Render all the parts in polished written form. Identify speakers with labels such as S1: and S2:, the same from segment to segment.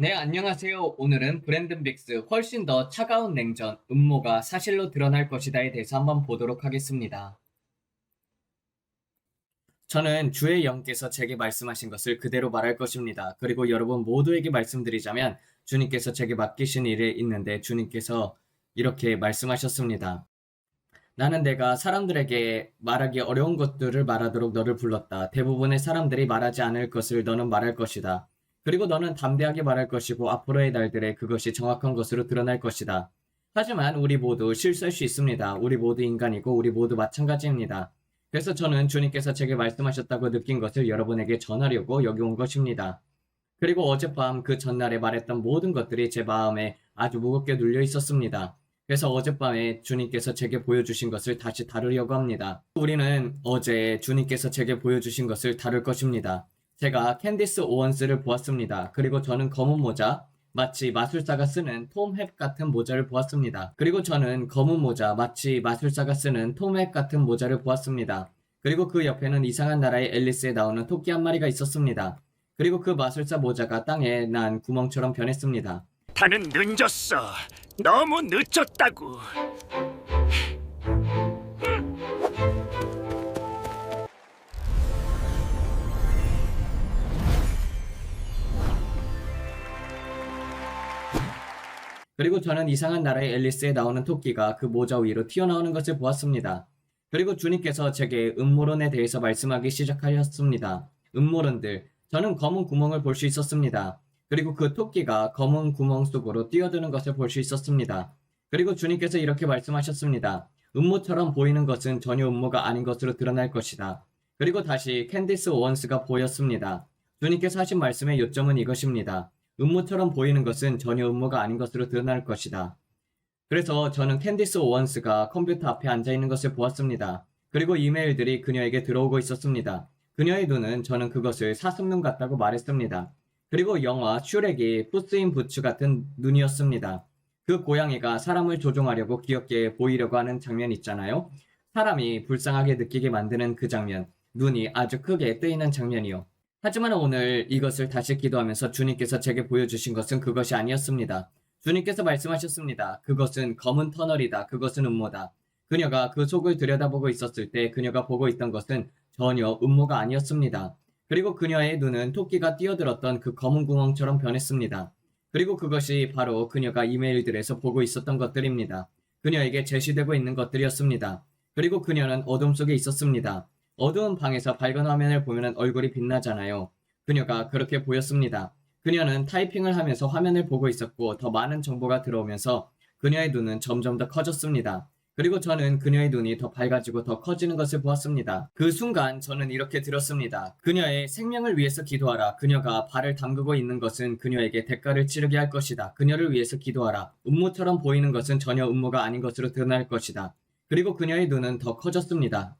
S1: 네, 안녕하세요. 오늘은 브랜든 빅스 훨씬 더 차가운 냉전, 음모가 사실로 드러날 것이다에 대해서 한번 보도록 하겠습니다. 저는 주의 영께서 제게 말씀하신 것을 그대로 말할 것입니다. 그리고 여러분 모두에게 말씀드리자면 주님께서 제게 맡기신 일에 있는데 주님께서 이렇게 말씀하셨습니다. 나는 내가 사람들에게 말하기 어려운 것들을 말하도록 너를 불렀다. 대부분의 사람들이 말하지 않을 것을 너는 말할 것이다. 그리고 너는 담대하게 말할 것이고 앞으로의 날들에 그것이 정확한 것으로 드러날 것이다. 하지만 우리 모두 실수할 수 있습니다. 우리 모두 인간이고 우리 모두 마찬가지입니다. 그래서 저는 주님께서 제게 말씀하셨다고 느낀 것을 여러분에게 전하려고 여기 온 것입니다. 그리고 어젯밤 그 전날에 말했던 모든 것들이 제 마음에 아주 무겁게 눌려 있었습니다. 그래서 어젯밤에 주님께서 제게 보여주신 것을 다시 다루려고 합니다. 우리는 어제 주님께서 제게 보여주신 것을 다룰 것입니다. 제가 캔디스 오원스를 보았습니다. 그리고 저는 검은 모자, 마치 마술사가 쓰는 톰 헵 같은 모자를 보았습니다. 그리고 저는 검은 모자, 마치 마술사가 쓰는 톰 헵 같은 모자를 보았습니다. 그리고 그 옆에는 이상한 나라의 앨리스에 나오는 토끼 한 마리가 있었습니다. 그리고 그 마술사 모자가 땅에 난 구멍처럼 변했습니다.
S2: 타는 늦었어. 너무 늦었다고.
S1: 그리고 저는 이상한 나라의 앨리스에 나오는 토끼가 그 모자 위로 튀어나오는 것을 보았습니다. 그리고 주님께서 제게 음모론에 대해서 말씀하기 시작하셨습니다. 음모론들, 저는 검은 구멍을 볼 수 있었습니다. 그리고 그 토끼가 검은 구멍 속으로 뛰어드는 것을 볼 수 있었습니다. 그리고 주님께서 이렇게 말씀하셨습니다. 음모처럼 보이는 것은 전혀 음모가 아닌 것으로 드러날 것이다. 그리고 다시 캔디스 오원스가 보였습니다. 주님께서 하신 말씀의 요점은 이것입니다. 음모처럼 보이는 것은 전혀 음모가 아닌 것으로 드러날 것이다. 그래서 저는 캔디스 오원스가 컴퓨터 앞에 앉아있는 것을 보았습니다. 그리고 이메일들이 그녀에게 들어오고 있었습니다. 그녀의 눈은 저는 그것을 사슴눈 같다고 말했습니다. 그리고 영화 슈렉이 푸스 인 부츠 같은 눈이었습니다. 그 고양이가 사람을 조종하려고 귀엽게 보이려고 하는 장면 있잖아요. 사람이 불쌍하게 느끼게 만드는 그 장면, 눈이 아주 크게 뜨이는 장면이요. 하지만 오늘 이것을 다시 기도하면서 주님께서 제게 보여주신 것은 그것이 아니었습니다. 주님께서 말씀하셨습니다. 그것은 검은 터널이다. 그것은 음모다. 그녀가 그 속을 들여다보고 있었을 때 그녀가 보고 있던 것은 전혀 음모가 아니었습니다. 그리고 그녀의 눈은 토끼가 뛰어들었던 그 검은 구멍처럼 변했습니다. 그리고 그것이 바로 그녀가 이메일들에서 보고 있었던 것들입니다. 그녀에게 제시되고 있는 것들이었습니다. 그리고 그녀는 어둠 속에 있었습니다. 어두운 방에서 밝은 화면을 보면 얼굴이 빛나잖아요. 그녀가 그렇게 보였습니다. 그녀는 타이핑을 하면서 화면을 보고 있었고 더 많은 정보가 들어오면서 그녀의 눈은 점점 더 커졌습니다. 그리고 저는 그녀의 눈이 더 밝아지고 더 커지는 것을 보았습니다. 그 순간 저는 이렇게 들었습니다. 그녀의 생명을 위해서 기도하라. 그녀가 발을 담그고 있는 것은 그녀에게 대가를 치르게 할 것이다. 그녀를 위해서 기도하라. 음모처럼 보이는 것은 전혀 음모가 아닌 것으로 드러날 것이다. 그리고 그녀의 눈은 더 커졌습니다.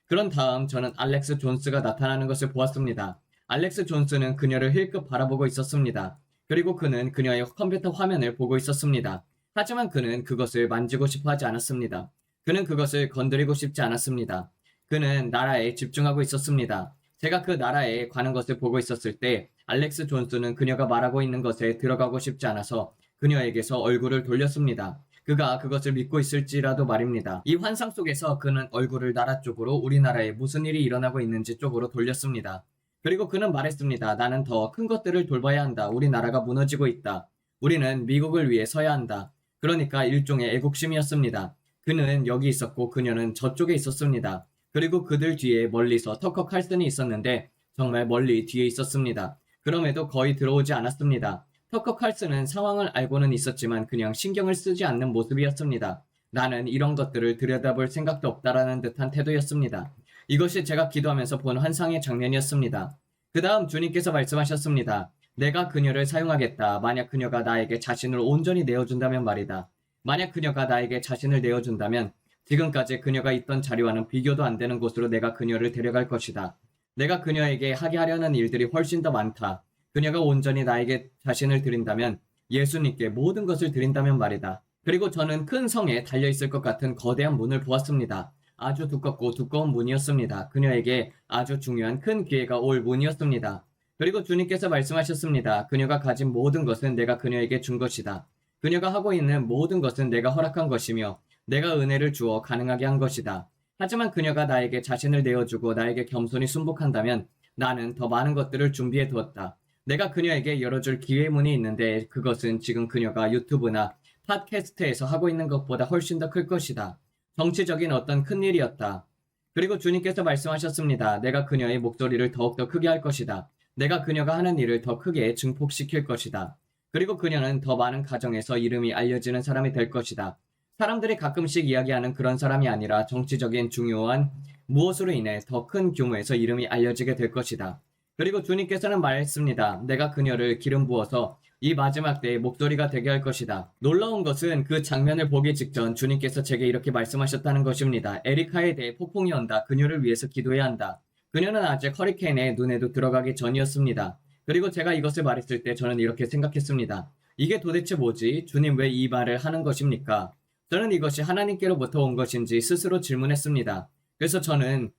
S1: 그런 다음 저는 알렉스 존스가 나타나는 것을 보았습니다. 알렉스 존스는 그녀를 힐끗 바라보고 있었습니다. 그리고 그는 그녀의 컴퓨터 화면을 보고 있었습니다. 하지만 그는 그것을 만지고 싶어 하지 않았습니다. 그는 그것을 건드리고 싶지 않았습니다. 그는 나라에 집중하고 있었습니다. 제가 그 나라에 관한 것을 보고 있었을 때 알렉스 존스는 그녀가 말하고 있는 것에 들어가고 싶지 않아서 그녀에게서 얼굴을 돌렸습니다. 그가 그것을 믿고 있을지라도 말입니다. 이 환상 속에서 그는 얼굴을 나라 쪽으로 우리나라에 무슨 일이 일어나고 있는지 쪽으로 돌렸습니다. 그리고 그는 말했습니다. 나는 더 큰 것들을 돌봐야 한다. 우리나라가 무너지고 있다. 우리는 미국을 위해 서야 한다. 그러니까 일종의 애국심이었습니다. 그는 여기 있었고 그녀는 저쪽에 있었습니다. 그리고 그들 뒤에 멀리서 터커 칼슨이 있었는데 정말 멀리 뒤에 있었습니다. 그럼에도 거의 들어오지 않았습니다. 터커 칼슨은 상황을 알고는 있었지만 그냥 신경을 쓰지 않는 모습이었습니다. 나는 이런 것들을 들여다볼 생각도 없다라는 듯한 태도였습니다. 이것이 제가 기도하면서 본 환상의 장면이었습니다. 그 다음 주님께서 말씀하셨습니다. 내가 그녀를 사용하겠다. 만약 그녀가 나에게 자신을 온전히 내어준다면 말이다. 만약 그녀가 나에게 자신을 내어준다면 지금까지 그녀가 있던 자리와는 비교도 안 되는 곳으로 내가 그녀를 데려갈 것이다. 내가 그녀에게 하게 하려는 일들이 훨씬 더 많다. 그녀가 온전히 나에게 자신을 드린다면 예수님께 모든 것을 드린다면 말이다. 그리고 저는 큰 성에 달려있을 것 같은 거대한 문을 보았습니다. 아주 두껍고 두꺼운 문이었습니다. 그녀에게 아주 중요한 큰 기회가 올 문이었습니다. 그리고 주님께서 말씀하셨습니다. 그녀가 가진 모든 것은 내가 그녀에게 준 것이다. 그녀가 하고 있는 모든 것은 내가 허락한 것이며 내가 은혜를 주어 가능하게 한 것이다. 하지만 그녀가 나에게 자신을 내어주고 나에게 겸손히 순복한다면 나는 더 많은 것들을 준비해 두었다. 내가 그녀에게 열어줄 기회문이 있는데 그것은 지금 그녀가 유튜브나 팟캐스트에서 하고 있는 것보다 훨씬 더 클 것이다. 정치적인 어떤 큰 일이었다. 그리고 주님께서 말씀하셨습니다. 내가 그녀의 목소리를 더욱더 크게 할 것이다. 내가 그녀가 하는 일을 더 크게 증폭시킬 것이다. 그리고 그녀는 더 많은 가정에서 이름이 알려지는 사람이 될 것이다. 사람들이 가끔씩 이야기하는 그런 사람이 아니라 정치적인 중요한 무엇으로 인해 더 큰 규모에서 이름이 알려지게 될 것이다. 그리고 주님께서는 말했습니다. 내가 그녀를 기름 부어서 이 마지막 때의 목소리가 되게 할 것이다. 놀라운 것은 그 장면을 보기 직전 주님께서 제게 이렇게 말씀하셨다는 것입니다. 에리카에 대해 폭풍이 온다. 그녀를 위해서 기도해야 한다. 그녀는 아직 허리케인의 눈에도 들어가기 전이었습니다. 그리고 제가 이것을 말했을 때 저는 이렇게 생각했습니다. 이게 도대체 뭐지? 주님 왜 이 말을 하는 것입니까? 저는 이것이 하나님께로부터 온 것인지 스스로 질문했습니다. 그래서 저는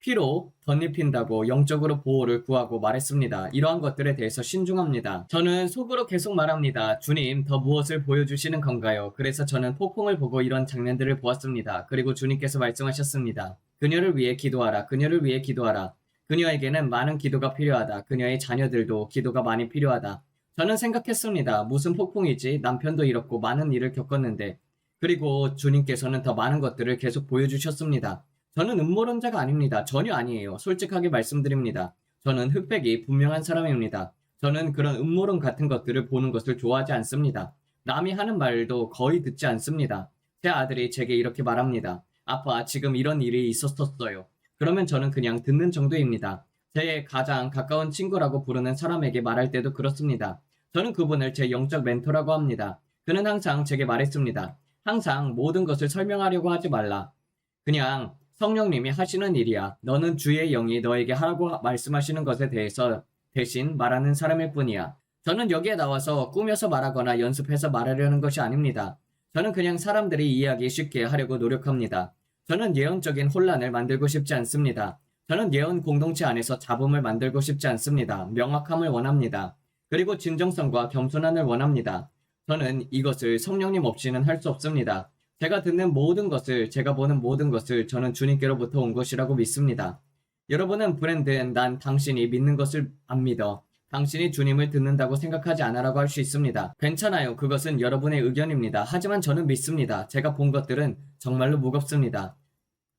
S1: 피로 덧입힌다고 영적으로 보호를 구하고 말했습니다. 이러한 것들에 대해서 신중합니다. 저는 속으로 계속 말합니다. 주님, 더 무엇을 보여주시는 건가요? 그래서 저는 폭풍을 보고 이런 장면들을 보았습니다. 그리고 주님께서 말씀하셨습니다. 그녀를 위해 기도하라. 그녀를 위해 기도하라. 그녀에게는 많은 기도가 필요하다. 그녀의 자녀들도 기도가 많이 필요하다. 저는 생각했습니다. 무슨 폭풍이지? 남편도 이렇고 많은 일을 겪었는데. 그리고 주님께서는 더 많은 것들을 계속 보여주셨습니다. 저는 음모론자가 아닙니다. 전혀 아니에요. 솔직하게 말씀드립니다. 저는 흑백이 분명한 사람입니다. 저는 그런 음모론 같은 것들을 보는 것을 좋아하지 않습니다. 남이 하는 말도 거의 듣지 않습니다. 제 아들이 제게 이렇게 말합니다. 아빠, 지금 이런 일이 있었었어요. 그러면 저는 그냥 듣는 정도입니다. 제 가장 가까운 친구라고 부르는 사람에게 말할 때도 그렇습니다. 저는 그분을 제 영적 멘토라고 합니다. 그는 항상 제게 말했습니다. 항상 모든 것을 설명하려고 하지 말라. 그냥 성령님이 하시는 일이야. 너는 주의 영이 너에게 하라고 말씀하시는 것에 대해서 대신 말하는 사람일 뿐이야. 저는 여기에 나와서 꾸며서 말하거나 연습해서 말하려는 것이 아닙니다. 저는 그냥 사람들이 이해하기 쉽게 하려고 노력합니다. 저는 예언적인 혼란을 만들고 싶지 않습니다. 저는 예언 공동체 안에서 잡음을 만들고 싶지 않습니다. 명확함을 원합니다. 그리고 진정성과 겸손함을 원합니다. 저는 이것을 성령님 없이는 할 수 없습니다. 제가 듣는 모든 것을, 제가 보는 모든 것을 저는 주님께로부터 온 것이라고 믿습니다. 여러분은 브랜든, 난 당신이 믿는 것을 안 믿어. 당신이 주님을 듣는다고 생각하지 않아라고 할 수 있습니다. 괜찮아요. 그것은 여러분의 의견입니다. 하지만 저는 믿습니다. 제가 본 것들은 정말로 무겁습니다.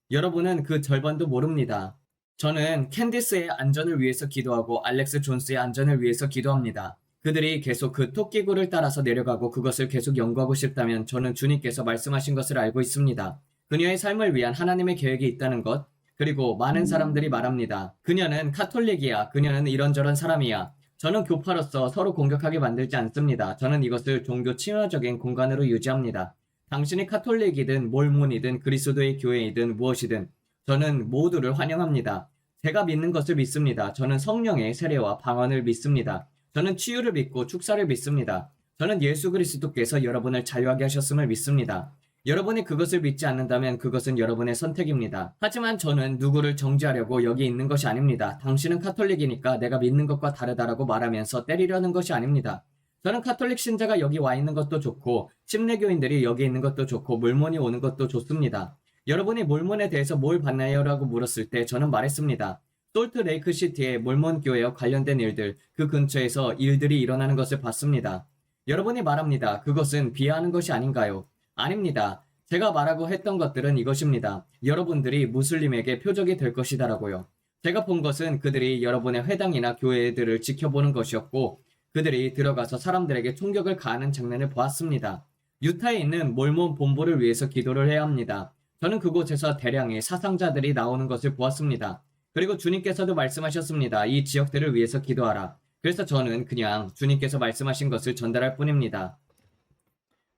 S1: 여러분은 그 절반도 모릅니다. 저는 캔디스의 안전을 위해서 기도하고 알렉스 존스의 안전을 위해서 기도합니다. 그들이 계속 그 토끼굴을 따라서 내려가고 그것을 계속 연구하고 싶다면 저는 주님께서 말씀하신 것을 알고 있습니다. 그녀의 삶을 위한 하나님의 계획이 있다는 것, 그리고 많은 사람들이 말합니다. 그녀는 카톨릭이야. 그녀는 이런저런 사람이야. 저는 교파로서 서로 공격하게 만들지 않습니다. 저는 이것을 종교 친화적인 공간으로 유지합니다. 당신이 카톨릭이든 몰몬이든 그리스도의 교회이든 무엇이든 저는 모두를 환영합니다. 제가 믿는 것을 믿습니다. 저는 성령의 세례와 방언을 믿습니다. 저는 치유를 믿고 축사를 믿습니다. 저는 예수 그리스도께서 여러분을 자유하게 하셨음을 믿습니다. 여러분이 그것을 믿지 않는다면 그것은 여러분의 선택입니다. 하지만 저는 누구를 정죄하려고 여기 있는 것이 아닙니다. 당신은 카톨릭이니까 내가 믿는 것과 다르다라고 말하면서 때리려는 것이 아닙니다. 저는 카톨릭 신자가 여기 와 있는 것도 좋고 침례교인들이 여기 있는 것도 좋고 몰몬이 오는 것도 좋습니다. 여러분이 몰몬에 대해서 뭘 봤나요? 라고 물었을 때 저는 말했습니다. 솔트레이크 시티의 몰몬 교회와 관련된 일들, 그 근처에서 일들이 일어나는 것을 봤습니다. 여러분이 말합니다. 그것은 비하하는 것이 아닌가요? 아닙니다. 제가 말하고 했던 것들은 이것입니다. 여러분들이 무슬림에게 표적이 될 것이다라고요. 제가 본 것은 그들이 여러분의 회당이나 교회들을 지켜보는 것이었고 그들이 들어가서 사람들에게 총격을 가하는 장면을 보았습니다. 유타에 있는 몰몬 본부를 위해서 기도를 해야 합니다. 저는 그곳에서 대량의 사상자들이 나오는 것을 보았습니다. 그리고 주님께서도 말씀하셨습니다. 이 지역들을 위해서 기도하라. 그래서 저는 그냥 주님께서 말씀하신 것을 전달할 뿐입니다.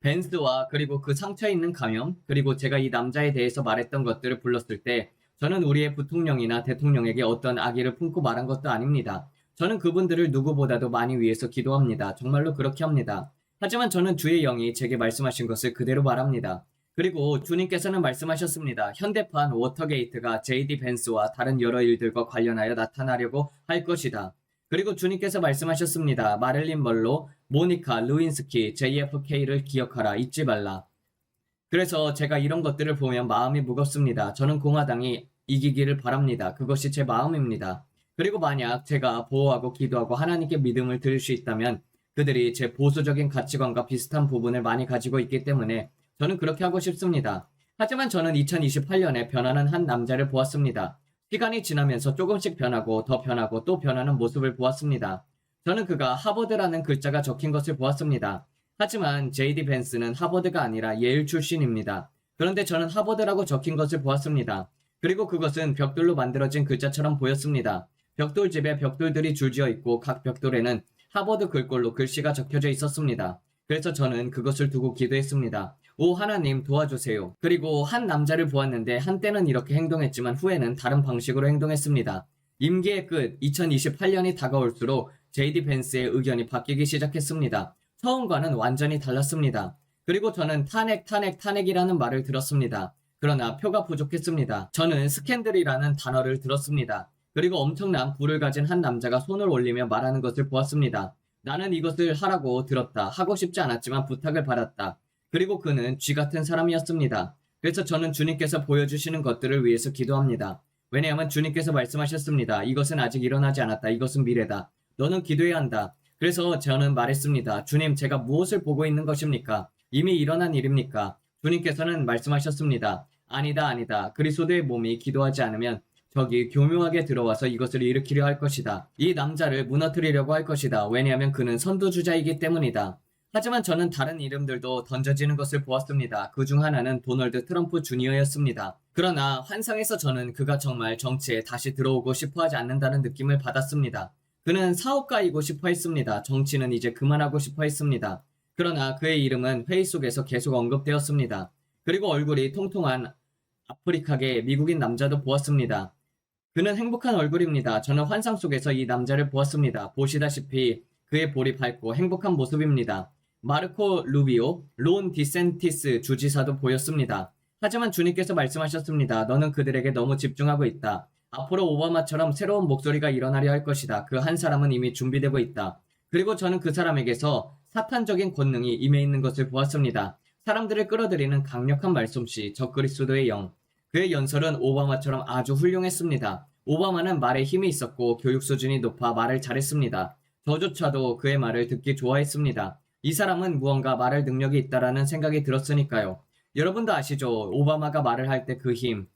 S1: 벤스와 그리고 그 상처에 있는 감염, 그리고 제가 이 남자에 대해서 말했던 것들을 불렀을 때 저는 우리의 부통령이나 대통령에게 어떤 악의를 품고 말한 것도 아닙니다. 저는 그분들을 누구보다도 많이 위해서 기도합니다. 정말로 그렇게 합니다. 하지만 저는 주의 영이 제게 말씀하신 것을 그대로 말합니다. 그리고 주님께서는 말씀하셨습니다. 현대판 워터게이트가 JD 벤스와 다른 여러 일들과 관련하여 나타나려고 할 것이다. 그리고 주님께서 말씀하셨습니다. 마릴린 먼로, 모니카 루인스키, JFK를 기억하라. 잊지 말라. 그래서 제가 이런 것들을 보면 마음이 무겁습니다. 저는 공화당이 이기기를 바랍니다. 그것이 제 마음입니다. 그리고 만약 제가 보호하고 기도하고 하나님께 믿음을 드릴 수 있다면 그들이 제 보수적인 가치관과 비슷한 부분을 많이 가지고 있기 때문에 저는 그렇게 하고 싶습니다. 하지만 저는 2028년에 변하는 한 남자를 보았습니다. 시간이 지나면서 조금씩 변하고 더 변하고 또 변하는 모습을 보았습니다. 저는 그가 하버드라는 글자가 적힌 것을 보았습니다. 하지만 JD 벤스는 하버드가 아니라 예일 출신입니다. 그런데 저는 하버드라고 적힌 것을 보았습니다. 그리고 그것은 벽돌로 만들어진 글자처럼 보였습니다. 벽돌집에 벽돌들이 줄지어 있고 각 벽돌에는 하버드 글꼴로 글씨가 적혀져 있었습니다. 그래서 저는 그것을 두고 기도했습니다. 오 하나님 도와주세요. 그리고 한 남자를 보았는데 한때는 이렇게 행동했지만 후에는 다른 방식으로 행동했습니다. 임기의 끝 2028년이 다가올수록 JD 벤스의 의견이 바뀌기 시작했습니다. 처음과는 완전히 달랐습니다. 그리고 저는 탄핵이라는 말을 들었습니다. 그러나 표가 부족했습니다. 저는 스캔들이라는 단어를 들었습니다. 그리고 엄청난 부를 가진 한 남자가 손을 올리며 말하는 것을 보았습니다. 나는 이것을 하라고 들었다. 하고 싶지 않았지만 부탁을 받았다. 그리고 그는 쥐 같은 사람이었습니다. 그래서 저는 주님께서 보여주시는 것들을 위해서 기도합니다. 왜냐하면 주님께서 말씀하셨습니다. 이것은 아직 일어나지 않았다. 이것은 미래다. 너는 기도해야 한다. 그래서 저는 말했습니다. 주님, 제가 무엇을 보고 있는 것입니까? 이미 일어난 일입니까? 주님께서는 말씀하셨습니다. 아니다. 그리스도의 몸이 기도하지 않으면 적이 교묘하게 들어와서 이것을 일으키려 할 것이다. 이 남자를 무너뜨리려고 할 것이다. 왜냐하면 그는 선두주자이기 때문이다. 하지만 저는 다른 이름들도 던져지는 것을 보았습니다. 그 중 하나는 도널드 트럼프 주니어였습니다. 그러나 환상에서 저는 그가 정말 정치에 다시 들어오고 싶어 하지 않는다는 느낌을 받았습니다. 그는 사업가이고 싶어 했습니다. 정치는 이제 그만하고 싶어 했습니다. 그러나 그의 이름은 회의 속에서 계속 언급되었습니다. 그리고 얼굴이 통통한 아프리카계 미국인 남자도 보았습니다. 그는 행복한 얼굴입니다. 저는 환상 속에서 이 남자를 보았습니다. 보시다시피 그의 볼이 밝고 행복한 모습입니다. 마르코 루비오, 론 디센티스 주지사도 보였습니다. 하지만 주님께서 말씀하셨습니다. 너는 그들에게 너무 집중하고 있다. 앞으로 오바마처럼 새로운 목소리가 일어나려 할 것이다. 그 한 사람은 이미 준비되고 있다. 그리고 저는 그 사람에게서 사탄적인 권능이 임해 있는 것을 보았습니다. 사람들을 끌어들이는 강력한 말솜씨, 적그리스도의 영. 그의 연설은 오바마처럼 아주 훌륭했습니다. 오바마는 말에 힘이 있었고 교육 수준이 높아 말을 잘했습니다. 저조차도 그의 말을 듣기 좋아했습니다. 이 사람은 무언가 말할 능력이 있다라는 생각이 들었으니까요. 여러분도 아시죠? 오바마가 말을 할 때 그 힘.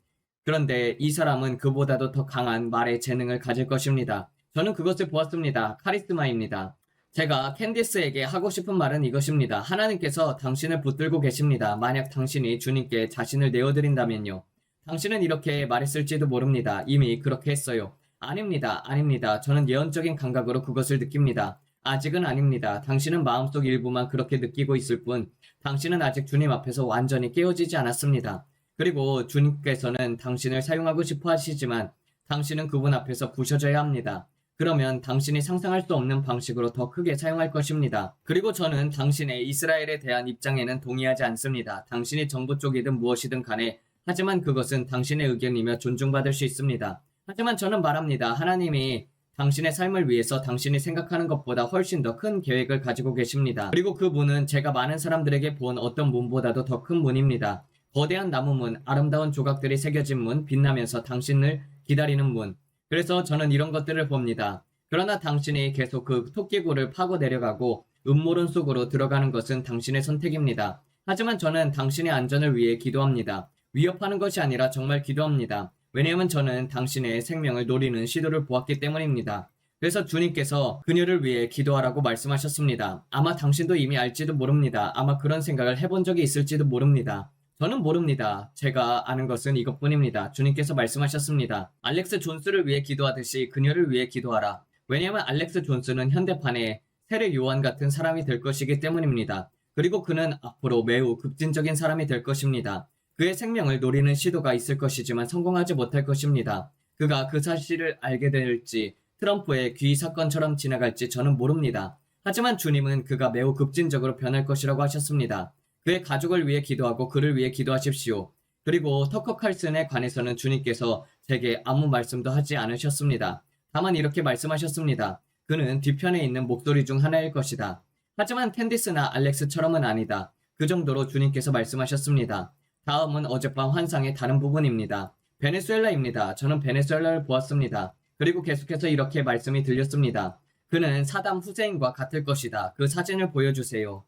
S1: 그런데 이 사람은 그보다도 더 강한 말의 재능을 가질 것입니다. 저는 그것을 보았습니다. 카리스마입니다. 제가 캔디스에게 하고 싶은 말은 이것입니다. 하나님께서 당신을 붙들고 계십니다. 만약 당신이 주님께 자신을 내어드린다면요. 당신은 이렇게 말했을지도 모릅니다. 이미 그렇게 했어요. 아닙니다. 저는 예언적인 감각으로 그것을 느낍니다. 아직은 아닙니다. 당신은 마음속 일부만 그렇게 느끼고 있을 뿐, 당신은 아직 주님 앞에서 완전히 깨어지지 않았습니다. 그리고 주님께서는 당신을 사용하고 싶어 하시지만, 당신은 그분 앞에서 부셔져야 합니다. 그러면 당신이 상상할 수 없는 방식으로 더 크게 사용할 것입니다. 그리고 저는 당신의 이스라엘에 대한 입장에는 동의하지 않습니다. 당신이 정부 쪽이든 무엇이든 간에, 하지만 그것은 당신의 의견이며 존중받을 수 있습니다. 하지만 저는 말합니다. 하나님이 당신의 삶을 위해서 당신이 생각하는 것보다 훨씬 더 큰 계획을 가지고 계십니다. 그리고 그 문은 제가 많은 사람들에게 본 어떤 문보다도 더 큰 문입니다. 거대한 나무문, 아름다운 조각들이 새겨진 문, 빛나면서 당신을 기다리는 문. 그래서 저는 이런 것들을 봅니다. 그러나 당신이 계속 그 토끼굴을 파고 내려가고 음모론 속으로 들어가는 것은 당신의 선택입니다. 하지만 저는 당신의 안전을 위해 기도합니다. 위협하는 것이 아니라 정말 기도합니다. 왜냐하면 저는 당신의 생명을 노리는 시도를 보았기 때문입니다. 그래서 주님께서 그녀를 위해 기도하라고 말씀하셨습니다. 아마 당신도 이미 알지도 모릅니다. 아마 그런 생각을 해본 적이 있을지도 모릅니다. 저는 모릅니다. 제가 아는 것은 이것뿐입니다. 주님께서 말씀하셨습니다. 알렉스 존스를 위해 기도하듯이 그녀를 위해 기도하라. 왜냐하면 알렉스 존스는 현대판의 세례 요한 같은 사람이 될 것이기 때문입니다. 그리고 그는 앞으로 매우 급진적인 사람이 될 것입니다. 그의 생명을 노리는 시도가 있을 것이지만 성공하지 못할 것입니다. 그가 그 사실을 알게 될지 트럼프의 귀 사건처럼 지나갈지 저는 모릅니다. 하지만 주님은 그가 매우 급진적으로 변할 것이라고 하셨습니다. 그의 가족을 위해 기도하고 그를 위해 기도하십시오. 그리고 터커 칼슨에 관해서는 주님께서 제게 아무 말씀도 하지 않으셨습니다. 다만 이렇게 말씀하셨습니다. 그는 뒤편에 있는 목소리 중 하나일 것이다. 하지만 캔디스나 알렉스처럼은 아니다. 그 정도로 주님께서 말씀하셨습니다. 다음은 어젯밤 환상의 다른 부분입니다. 베네수엘라입니다. 저는 베네수엘라를 보았습니다. 그리고 계속해서 이렇게 말씀이 들렸습니다. 그는 사담 후세인과 같을 것이다. 그 사진을 보여주세요.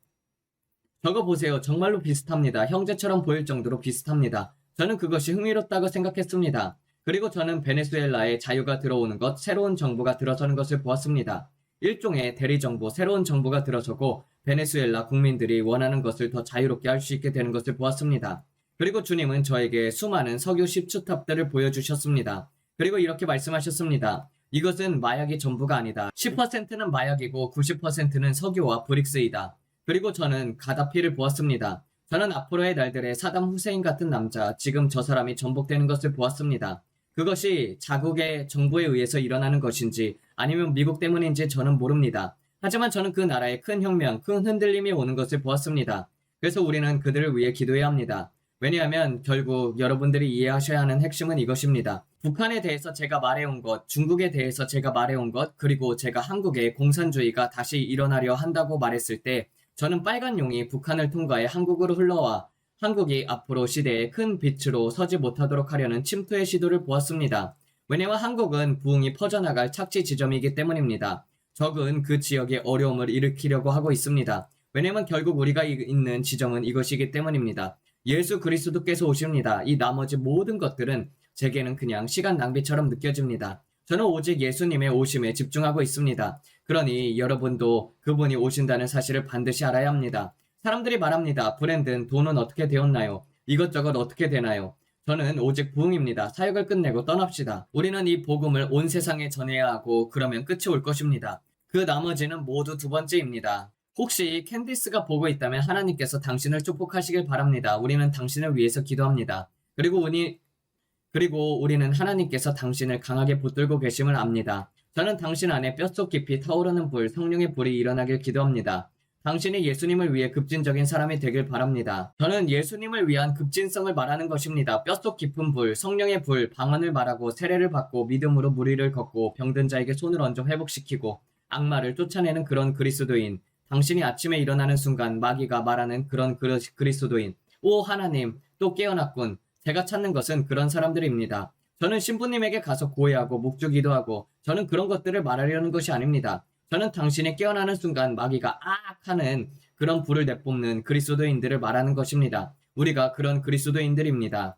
S1: 저거 보세요. 정말로 비슷합니다. 형제처럼 보일 정도로 비슷합니다. 저는 그것이 흥미롭다고 생각했습니다. 그리고 저는 베네수엘라에 자유가 들어오는 것, 새로운 정부가 들어서는 것을 보았습니다. 일종의 대리정부, 새로운 정부가 들어서고 베네수엘라 국민들이 원하는 것을 더 자유롭게 할 수 있게 되는 것을 보았습니다. 그리고 주님은 저에게 수많은 석유 십추탑들을 보여주셨습니다. 그리고 이렇게 말씀하셨습니다. 이것은 마약이 전부가 아니다. 10%는 마약이고 90%는 석유와 브릭스이다. 그리고 저는 가다피를 보았습니다. 저는 앞으로의 날들에 사담 후세인 같은 남자, 지금 저 사람이 전복되는 것을 보았습니다. 그것이 자국의 정부에 의해서 일어나는 것인지 아니면 미국 때문인지 저는 모릅니다. 하지만 저는 그 나라에 큰 혁명, 큰 흔들림이 오는 것을 보았습니다. 그래서 우리는 그들을 위해 기도해야 합니다. 왜냐하면 결국 여러분들이 이해하셔야 하는 핵심은 이것입니다. 북한에 대해서 제가 말해온 것, 중국에 대해서 제가 말해온 것, 그리고 제가 한국의 공산주의가 다시 일어나려 한다고 말했을 때 저는 빨간 용이 북한을 통과해 한국으로 흘러와 한국이 앞으로 시대에 큰 빛으로 서지 못하도록 하려는 침투의 시도를 보았습니다. 왜냐하면 한국은 부흥이 퍼져나갈 착지 지점이기 때문입니다. 적은 그 지역에 어려움을 일으키려고 하고 있습니다. 왜냐하면 결국 우리가 있는 지점은 이것이기 때문입니다. 예수 그리스도께서 오십니다. 이 나머지 모든 것들은 제게는 그냥 시간 낭비처럼 느껴집니다. 저는 오직 예수님의 오심에 집중하고 있습니다. 그러니 여러분도 그분이 오신다는 사실을 반드시 알아야 합니다. 사람들이 말합니다. 브랜든, 돈은 어떻게 되었나요? 이것저것 어떻게 되나요? 저는 오직 부흥입니다. 사역을 끝내고 떠납시다. 우리는 이 복음을 온 세상에 전해야 하고 그러면 끝이 올 것입니다. 그 나머지는 모두 두 번째입니다. 혹시 캔디스가 보고 있다면 하나님께서 당신을 축복하시길 바랍니다. 우리는 당신을 위해서 기도합니다. 그리고 우리는 하나님께서 당신을 강하게 붙들고 계심을 압니다. 저는 당신 안에 뼛속 깊이 타오르는 불, 성령의 불이 일어나길 기도합니다. 당신이 예수님을 위해 급진적인 사람이 되길 바랍니다. 저는 예수님을 위한 급진성을 말하는 것입니다. 뼛속 깊은 불, 성령의 불, 방언을 말하고 세례를 받고 믿음으로 무리를 걷고 병든 자에게 손을 얹어 회복시키고 악마를 쫓아내는 그런 그리스도인. 당신이 아침에 일어나는 순간 마귀가 말하는 그런 그리스도인. 오 하나님, 또 깨어났군. 제가 찾는 것은 그런 사람들입니다. 저는 신부님에게 가서 고해하고 묵주기도하고 저는 그런 것들을 말하려는 것이 아닙니다. 저는 당신이 깨어나는 순간 마귀가 아악 하는 그런 불을 내뿜는 그리스도인들을 말하는 것입니다. 우리가 그런 그리스도인들입니다.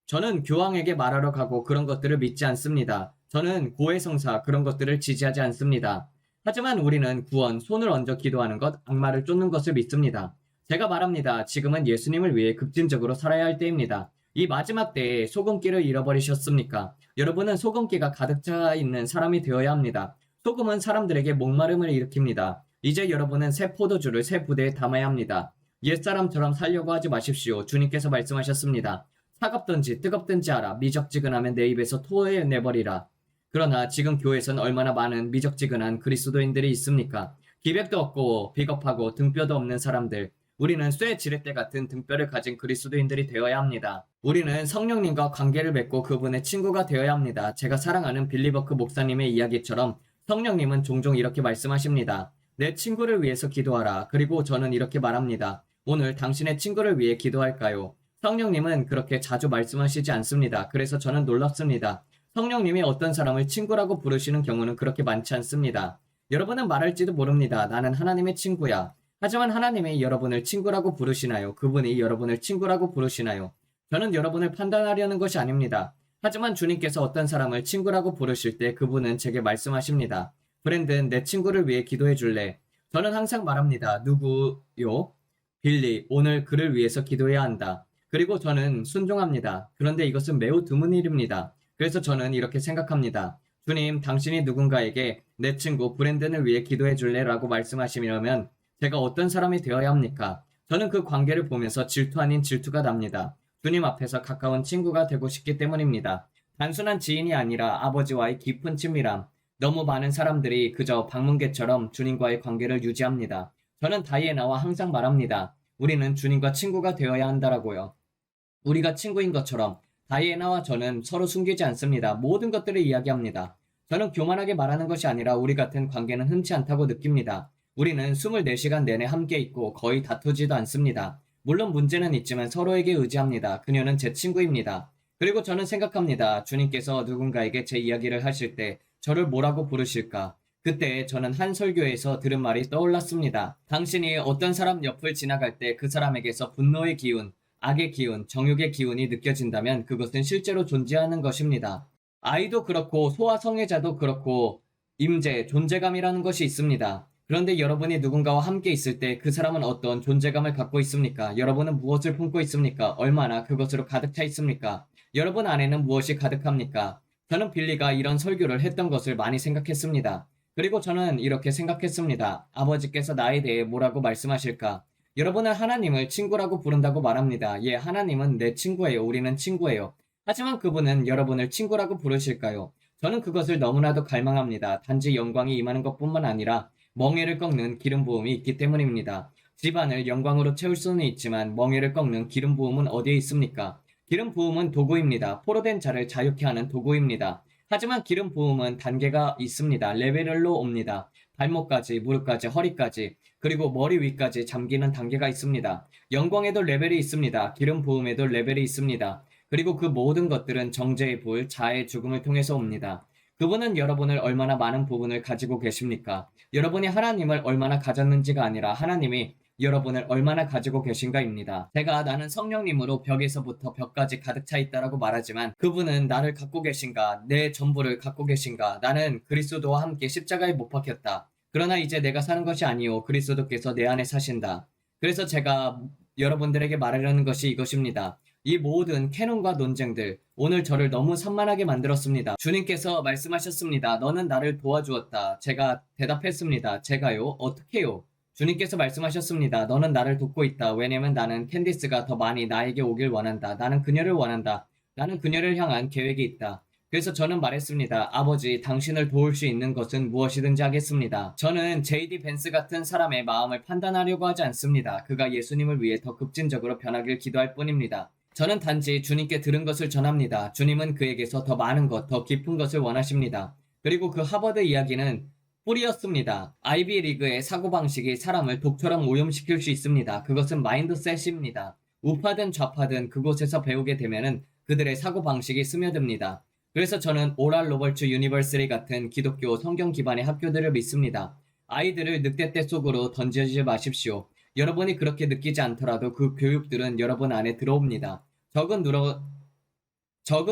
S1: 저는 교황에게 말하러 가고 그런 것들을 믿지 않습니다. 저는 고해성사 그런 것들을 지지하지 않습니다. 하지만 우리는 구원, 손을 얹어 기도하는 것, 악마를 쫓는 것을 믿습니다. 제가 말합니다. 지금은 예수님을 위해 급진적으로 살아야 할 때입니다. 이 마지막 때에 소금기를 잃어버리셨습니까? 여러분은 소금기가 가득 차 있는 사람이 되어야 합니다. 소금은 사람들에게 목마름을 일으킵니다. 이제 여러분은 새 포도주를 새 부대에 담아야 합니다. 옛사람처럼 살려고 하지 마십시오. 주님께서 말씀하셨습니다. 차갑든지 뜨겁든지 알아. 미적지근하면 내 입에서 토해내버리라. 그러나 지금 교회에선 얼마나 많은 미적지근한 그리스도인들이 있습니까? 기백도 없고 비겁하고 등뼈도 없는 사람들. 우리는 쇠 지렛대 같은 등뼈를 가진 그리스도인들이 되어야 합니다. 우리는 성령님과 관계를 맺고 그분의 친구가 되어야 합니다. 제가 사랑하는 빌리버크 목사님의 이야기처럼 성령님은 종종 이렇게 말씀하십니다. 내 친구를 위해서 기도하라. 그리고 저는 이렇게 말합니다. 오늘 당신의 친구를 위해 기도할까요? 성령님은 그렇게 자주 말씀하시지 않습니다. 그래서 저는 놀랍습니다. 성령님이 어떤 사람을 친구라고 부르시는 경우는 그렇게 많지 않습니다. 여러분은 말할지도 모릅니다. 나는 하나님의 친구야. 하지만 하나님이 여러분을 친구라고 부르시나요? 그분이 여러분을 친구라고 부르시나요? 저는 여러분을 판단하려는 것이 아닙니다. 하지만 주님께서 어떤 사람을 친구라고 부르실 때 그분은 제게 말씀하십니다. 브랜든, 내 친구를 위해 기도해 줄래? 저는 항상 말합니다. 누구요? 빌리, 오늘 그를 위해서 기도해야 한다. 그리고 저는 순종합니다. 그런데 이것은 매우 드문 일입니다. 그래서 저는 이렇게 생각합니다. 주님, 당신이 누군가에게 내 친구 브랜든을 위해 기도해 줄래? 라고 말씀하시면 제가 어떤 사람이 되어야 합니까? 저는 그 관계를 보면서 질투 아닌 질투가 납니다. 주님 앞에서 가까운 친구가 되고 싶기 때문입니다. 단순한 지인이 아니라 아버지와의 깊은 친밀함. 너무 많은 사람들이 그저 방문객처럼 주님과의 관계를 유지합니다. 저는 다이애나와 항상 말합니다. 우리는 주님과 친구가 되어야 한다라고요. 우리가 친구인 것처럼 다이애나와 저는 서로 숨기지 않습니다. 모든 것들을 이야기합니다. 저는 교만하게 말하는 것이 아니라 우리 같은 관계는 흔치 않다고 느낍니다. 우리는 24시간 내내 함께 있고 거의 다투지도 않습니다. 물론 문제는 있지만 서로에게 의지합니다. 그녀는 제 친구입니다. 그리고 저는 생각합니다. 주님께서 누군가에게 제 이야기를 하실 때 저를 뭐라고 부르실까? 그때 저는 한 설교에서 들은 말이 떠올랐습니다. 당신이 어떤 사람 옆을 지나갈 때 그 사람에게서 분노의 기운, 악의 기운, 정욕의 기운이 느껴진다면 그것은 실제로 존재하는 것입니다. 아이도 그렇고 소아성애자도 그렇고 임재, 존재감이라는 것이 있습니다. 그런데 여러분이 누군가와 함께 있을 때 그 사람은 어떤 존재감을 갖고 있습니까? 여러분은 무엇을 품고 있습니까? 얼마나 그것으로 가득 차 있습니까? 여러분 안에는 무엇이 가득합니까? 저는 빌리가 이런 설교를 했던 것을 많이 생각했습니다. 그리고 저는 이렇게 생각했습니다. 아버지께서 나에 대해 뭐라고 말씀하실까? 여러분은 하나님을 친구라고 부른다고 말합니다. 예, 하나님은 내 친구예요. 우리는 친구예요. 하지만 그분은 여러분을 친구라고 부르실까요? 저는 그것을 너무나도 갈망합니다. 단지 영광이 임하는 것뿐만 아니라 멍에를 꺾는 기름 부음이 있기 때문입니다. 집안을 영광으로 채울 수는 있지만 멍에를 꺾는 기름 부음은 어디에 있습니까? 기름 부음은 도구입니다. 포로된 자를 자유케 하는 도구입니다. 하지만 기름 부음은 단계가 있습니다. 레벨로 옵니다. 발목까지, 무릎까지, 허리까지, 그리고 머리 위까지 잠기는 단계가 있습니다. 영광에도 레벨이 있습니다. 기름 부음에도 레벨이 있습니다. 그리고 그 모든 것들은 정죄의 불, 자아의 죽음을 통해서 옵니다. 그분은 여러분을 얼마나 많은 부분을 가지고 계십니까? 여러분이 하나님을 얼마나 가졌는지가 아니라 하나님이 여러분을 얼마나 가지고 계신가입니다. 제가 나는 성령님으로 벽에서부터 벽까지 가득 차 있다라고 말하지만 그분은 나를 갖고 계신가? 내 전부를 갖고 계신가? 나는 그리스도와 함께 십자가에 못 박혔다. 그러나 이제 내가 사는 것이 아니요 그리스도께서 내 안에 사신다. 그래서 제가 여러분들에게 말하려는 것이 이것입니다. 이 모든 캐논과 논쟁들, 오늘 저를 너무 산만하게 만들었습니다. 주님께서 말씀하셨습니다. 너는 나를 도와주었다. 제가 대답했습니다. 제가요? 어떻게요? 주님께서 말씀하셨습니다. 너는 나를 돕고 있다. 왜냐면 나는 캔디스가 더 많이 나에게 오길 원한다. 나는 그녀를 원한다. 나는 그녀를 향한 계획이 있다. 그래서 저는 말했습니다. 아버지, 당신을 도울 수 있는 것은 무엇이든지 하겠습니다. 저는 J.D. 벤스 같은 사람의 마음을 판단하려고 하지 않습니다. 그가 예수님을 위해 더 급진적으로 변하길 기도할 뿐입니다. 저는 단지 주님께 들은 것을 전합니다. 주님은 그에게서 더 많은 것, 더 깊은 것을 원하십니다. 그리고 그 하버드 이야기는 뿌리였습니다. 아이비리그의 사고방식이 사람을 독처럼 오염시킬 수 있습니다. 그것은 마인드셋입니다. 우파든 좌파든 그곳에서 배우게 되면은 그들의 사고방식이 스며듭니다. 그래서 저는 오랄 로버츠 유니버시티 같은 기독교 성경 기반의 학교들을 믿습니다. 아이들을 늑대떼 속으로 던지지 마십시오. 여러분이 그렇게 느끼지 않더라도 그 교육들은 여러분 안에 들어옵니다. 적은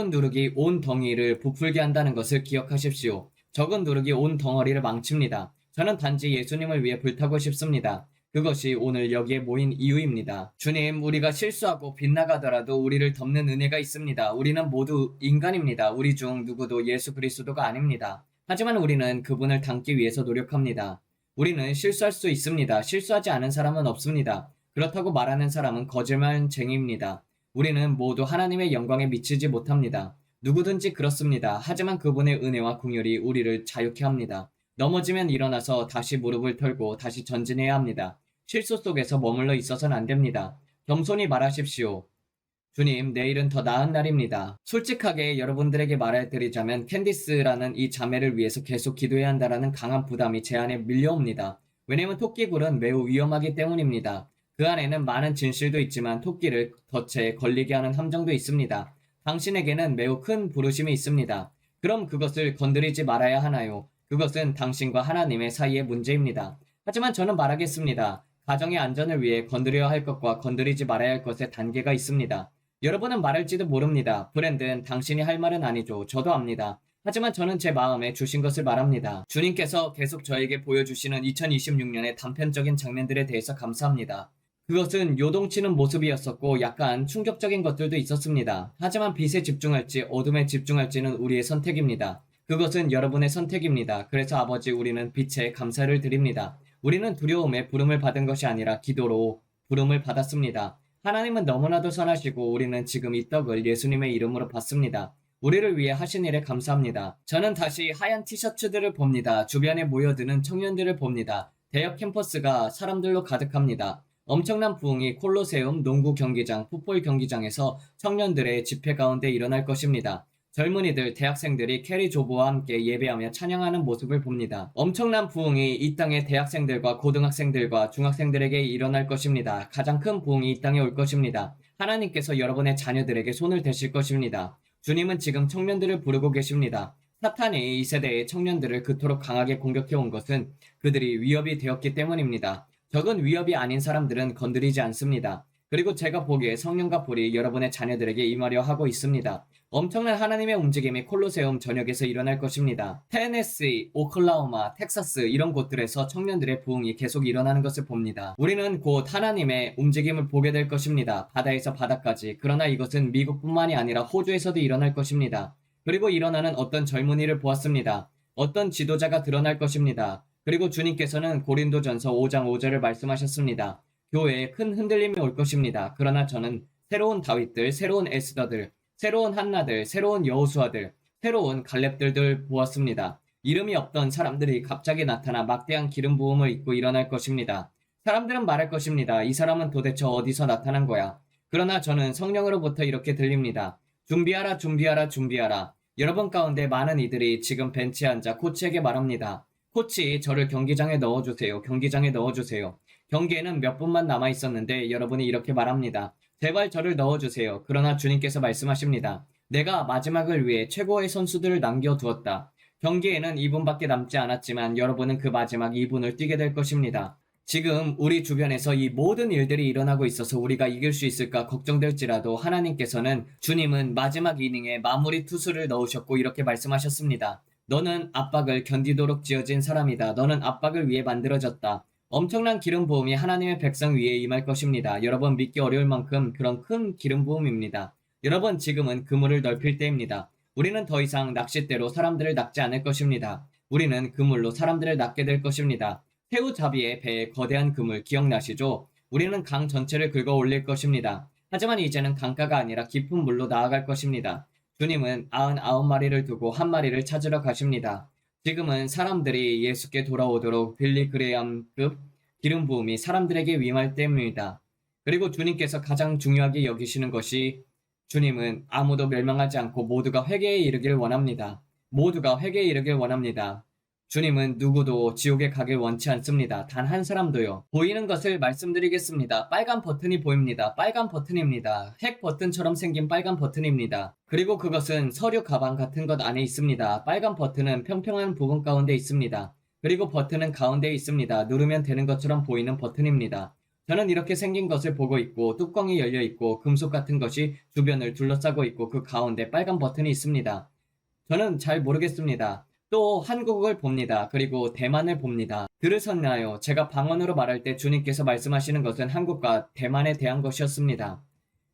S1: 누룩이 온 덩이를 부풀게 한다는 것을 기억하십시오. 적은 누룩이 온 덩어리를 망칩니다. 저는 단지 예수님을 위해 불타고 싶습니다. 그것이 오늘 여기에 모인 이유입니다. 주님, 우리가 실수하고 빗나가더라도 우리를 덮는 은혜가 있습니다. 우리는 모두 인간입니다. 우리 중 누구도 예수 그리스도가 아닙니다. 하지만 우리는 그분을 닮기 위해서 노력합니다. 우리는 실수할 수 있습니다. 실수하지 않은 사람은 없습니다. 그렇다고 말하는 사람은 거짓말쟁이입니다. 우리는 모두 하나님의 영광에 미치지 못합니다. 누구든지 그렇습니다. 하지만 그분의 은혜와 긍휼이 우리를 자유케 합니다. 넘어지면 일어나서 다시 무릎을 털고 다시 전진해야 합니다. 실수 속에서 머물러 있어서는 안 됩니다. 겸손히 말하십시오. 주님, 내일은 더 나은 날입니다. 솔직하게 여러분들에게 말해드리자면 캔디스라는 이 자매를 위해서 계속 기도해야 한다는 강한 부담이 제 안에 밀려옵니다. 왜냐면 토끼굴은 매우 위험하기 때문입니다. 그 안에는 많은 진실도 있지만 토끼를 덫에 걸리게 하는 함정도 있습니다. 당신에게는 매우 큰 부르심이 있습니다. 그럼 그것을 건드리지 말아야 하나요? 그것은 당신과 하나님의 사이의 문제입니다. 하지만 저는 말하겠습니다. 가정의 안전을 위해 건드려야 할 것과 건드리지 말아야 할 것의 단계가 있습니다. 여러분은 말할지도 모릅니다. 브랜든, 당신이 할 말은 아니죠. 저도 압니다. 하지만 저는 제 마음에 주신 것을 말합니다. 주님께서 계속 저에게 보여주시는 2026년의 단편적인 장면들에 대해서 감사합니다. 그것은 요동치는 모습이었었고 약간 충격적인 것들도 있었습니다. 하지만 빛에 집중할지 어둠에 집중할지는 우리의 선택입니다. 그것은 여러분의 선택입니다. 그래서 아버지, 우리는 빛에 감사를 드립니다. 우리는 두려움에 부름을 받은 것이 아니라 기도로 부름을 받았습니다. 하나님은 너무나도 선하시고 우리는 지금 이 떡을 예수님의 이름으로 받습니다. 우리를 위해 하신 일에 감사합니다. 저는 다시 하얀 티셔츠들을 봅니다. 주변에 모여드는 청년들을 봅니다. 대역 캠퍼스가 사람들로 가득합니다. 엄청난 부흥이 콜로세움, 농구 경기장, 풋볼 경기장에서 청년들의 집회 가운데 일어날 것입니다. 젊은이들, 대학생들이 캐리 조보와 함께 예배하며 찬양하는 모습을 봅니다. 엄청난 부흥이 이 땅의 대학생들과 고등학생들과 중학생들에게 일어날 것입니다. 가장 큰 부흥이 이 땅에 올 것입니다. 하나님께서 여러분의 자녀들에게 손을 대실 것입니다. 주님은 지금 청년들을 부르고 계십니다. 사탄이 이 세대의 청년들을 그토록 강하게 공격해온 것은 그들이 위협이 되었기 때문입니다. 적은 위협이 아닌 사람들은 건드리지 않습니다. 그리고 제가 보기에 성령과 불이 여러분의 자녀들에게 임하려 하고 있습니다. 엄청난 하나님의 움직임이 콜로세움 전역에서 일어날 것입니다. 테네시, 오클라호마, 텍사스 이런 곳들에서 청년들의 부흥이 계속 일어나는 것을 봅니다. 우리는 곧 하나님의 움직임을 보게 될 것입니다. 바다에서 바다까지. 그러나 이것은 미국뿐만이 아니라 호주에서도 일어날 것입니다. 그리고 일어나는 어떤 젊은이를 보았습니다. 어떤 지도자가 드러날 것입니다. 그리고 주님께서는 고린도전서 5장 5절을 말씀하셨습니다. 교회에 큰 흔들림이 올 것입니다. 그러나 저는 새로운 다윗들, 새로운 에스더들, 새로운 한나들, 새로운 여호수아들, 새로운 갈렙들을 보았습니다. 이름이 없던 사람들이 갑자기 나타나 막대한 기름 부음을 입고 일어날 것입니다. 사람들은 말할 것입니다. 이 사람은 도대체 어디서 나타난 거야? 그러나 저는 성령으로부터 이렇게 들립니다. 준비하라, 준비하라, 준비하라. 여러분 가운데 많은 이들이 지금 벤치에 앉아 코치에게 말합니다. 코치, 저를 경기장에 넣어주세요. 경기장에 넣어주세요. 경기에는 몇 분만 남아 있었는데 여러분이 이렇게 말합니다. 제발 저를 넣어주세요. 그러나 주님께서 말씀하십니다. 내가 마지막을 위해 최고의 선수들을 남겨두었다. 경기에는 2분밖에 남지 않았지만 여러분은 그 마지막 2분을 뛰게 될 것입니다. 지금 우리 주변에서 이 모든 일들이 일어나고 있어서 우리가 이길 수 있을까 걱정될지라도 하나님께서는 주님은 마지막 이닝에 마무리 투수를 넣으셨고 이렇게 말씀하셨습니다. 너는 압박을 견디도록 지어진 사람이다. 너는 압박을 위해 만들어졌다. 엄청난 기름 부음이 하나님의 백성 위에 임할 것입니다. 여러분 믿기 어려울 만큼 그런 큰 기름 부음입니다. 여러분 지금은 그물을 넓힐 때입니다. 우리는 더 이상 낚싯대로 사람들을 낚지 않을 것입니다. 우리는 그물로 사람들을 낚게 될 것입니다. 새우잡이의 배에 거대한 그물 기억나시죠? 우리는 강 전체를 긁어 올릴 것입니다. 하지만 이제는 강가가 아니라 깊은 물로 나아갈 것입니다. 주님은 99마리를 두고 한 마리를 찾으러 가십니다. 지금은 사람들이 예수께 돌아오도록 빌리 그레이엄급 기름 부음이 사람들에게 임할 때입니다. 그리고 주님께서 가장 중요하게 여기시는 것이 주님은 아무도 멸망하지 않고 모두가 회개에 이르길 원합니다. 모두가 회개에 이르길 원합니다. 주님은 누구도 지옥에 가길 원치 않습니다. 단 한 사람도요. 보이는 것을 말씀드리겠습니다. 빨간 버튼이 보입니다. 빨간 버튼입니다. 핵 버튼처럼 생긴 빨간 버튼입니다. 그리고 그것은 서류 가방 같은 것 안에 있습니다. 빨간 버튼은 평평한 부분 가운데 있습니다. 그리고 버튼은 가운데에 있습니다. 누르면 되는 것처럼 보이는 버튼입니다. 저는 이렇게 생긴 것을 보고 있고 뚜껑이 열려 있고 금속 같은 것이 주변을 둘러싸고 있고 그 가운데 빨간 버튼이 있습니다. 저는 잘 모르겠습니다. 또 한국을 봅니다. 그리고 대만을 봅니다. 들으셨나요? 제가 방언으로 말할 때 주님께서 말씀하시는 것은 한국과 대만에 대한 것이었습니다.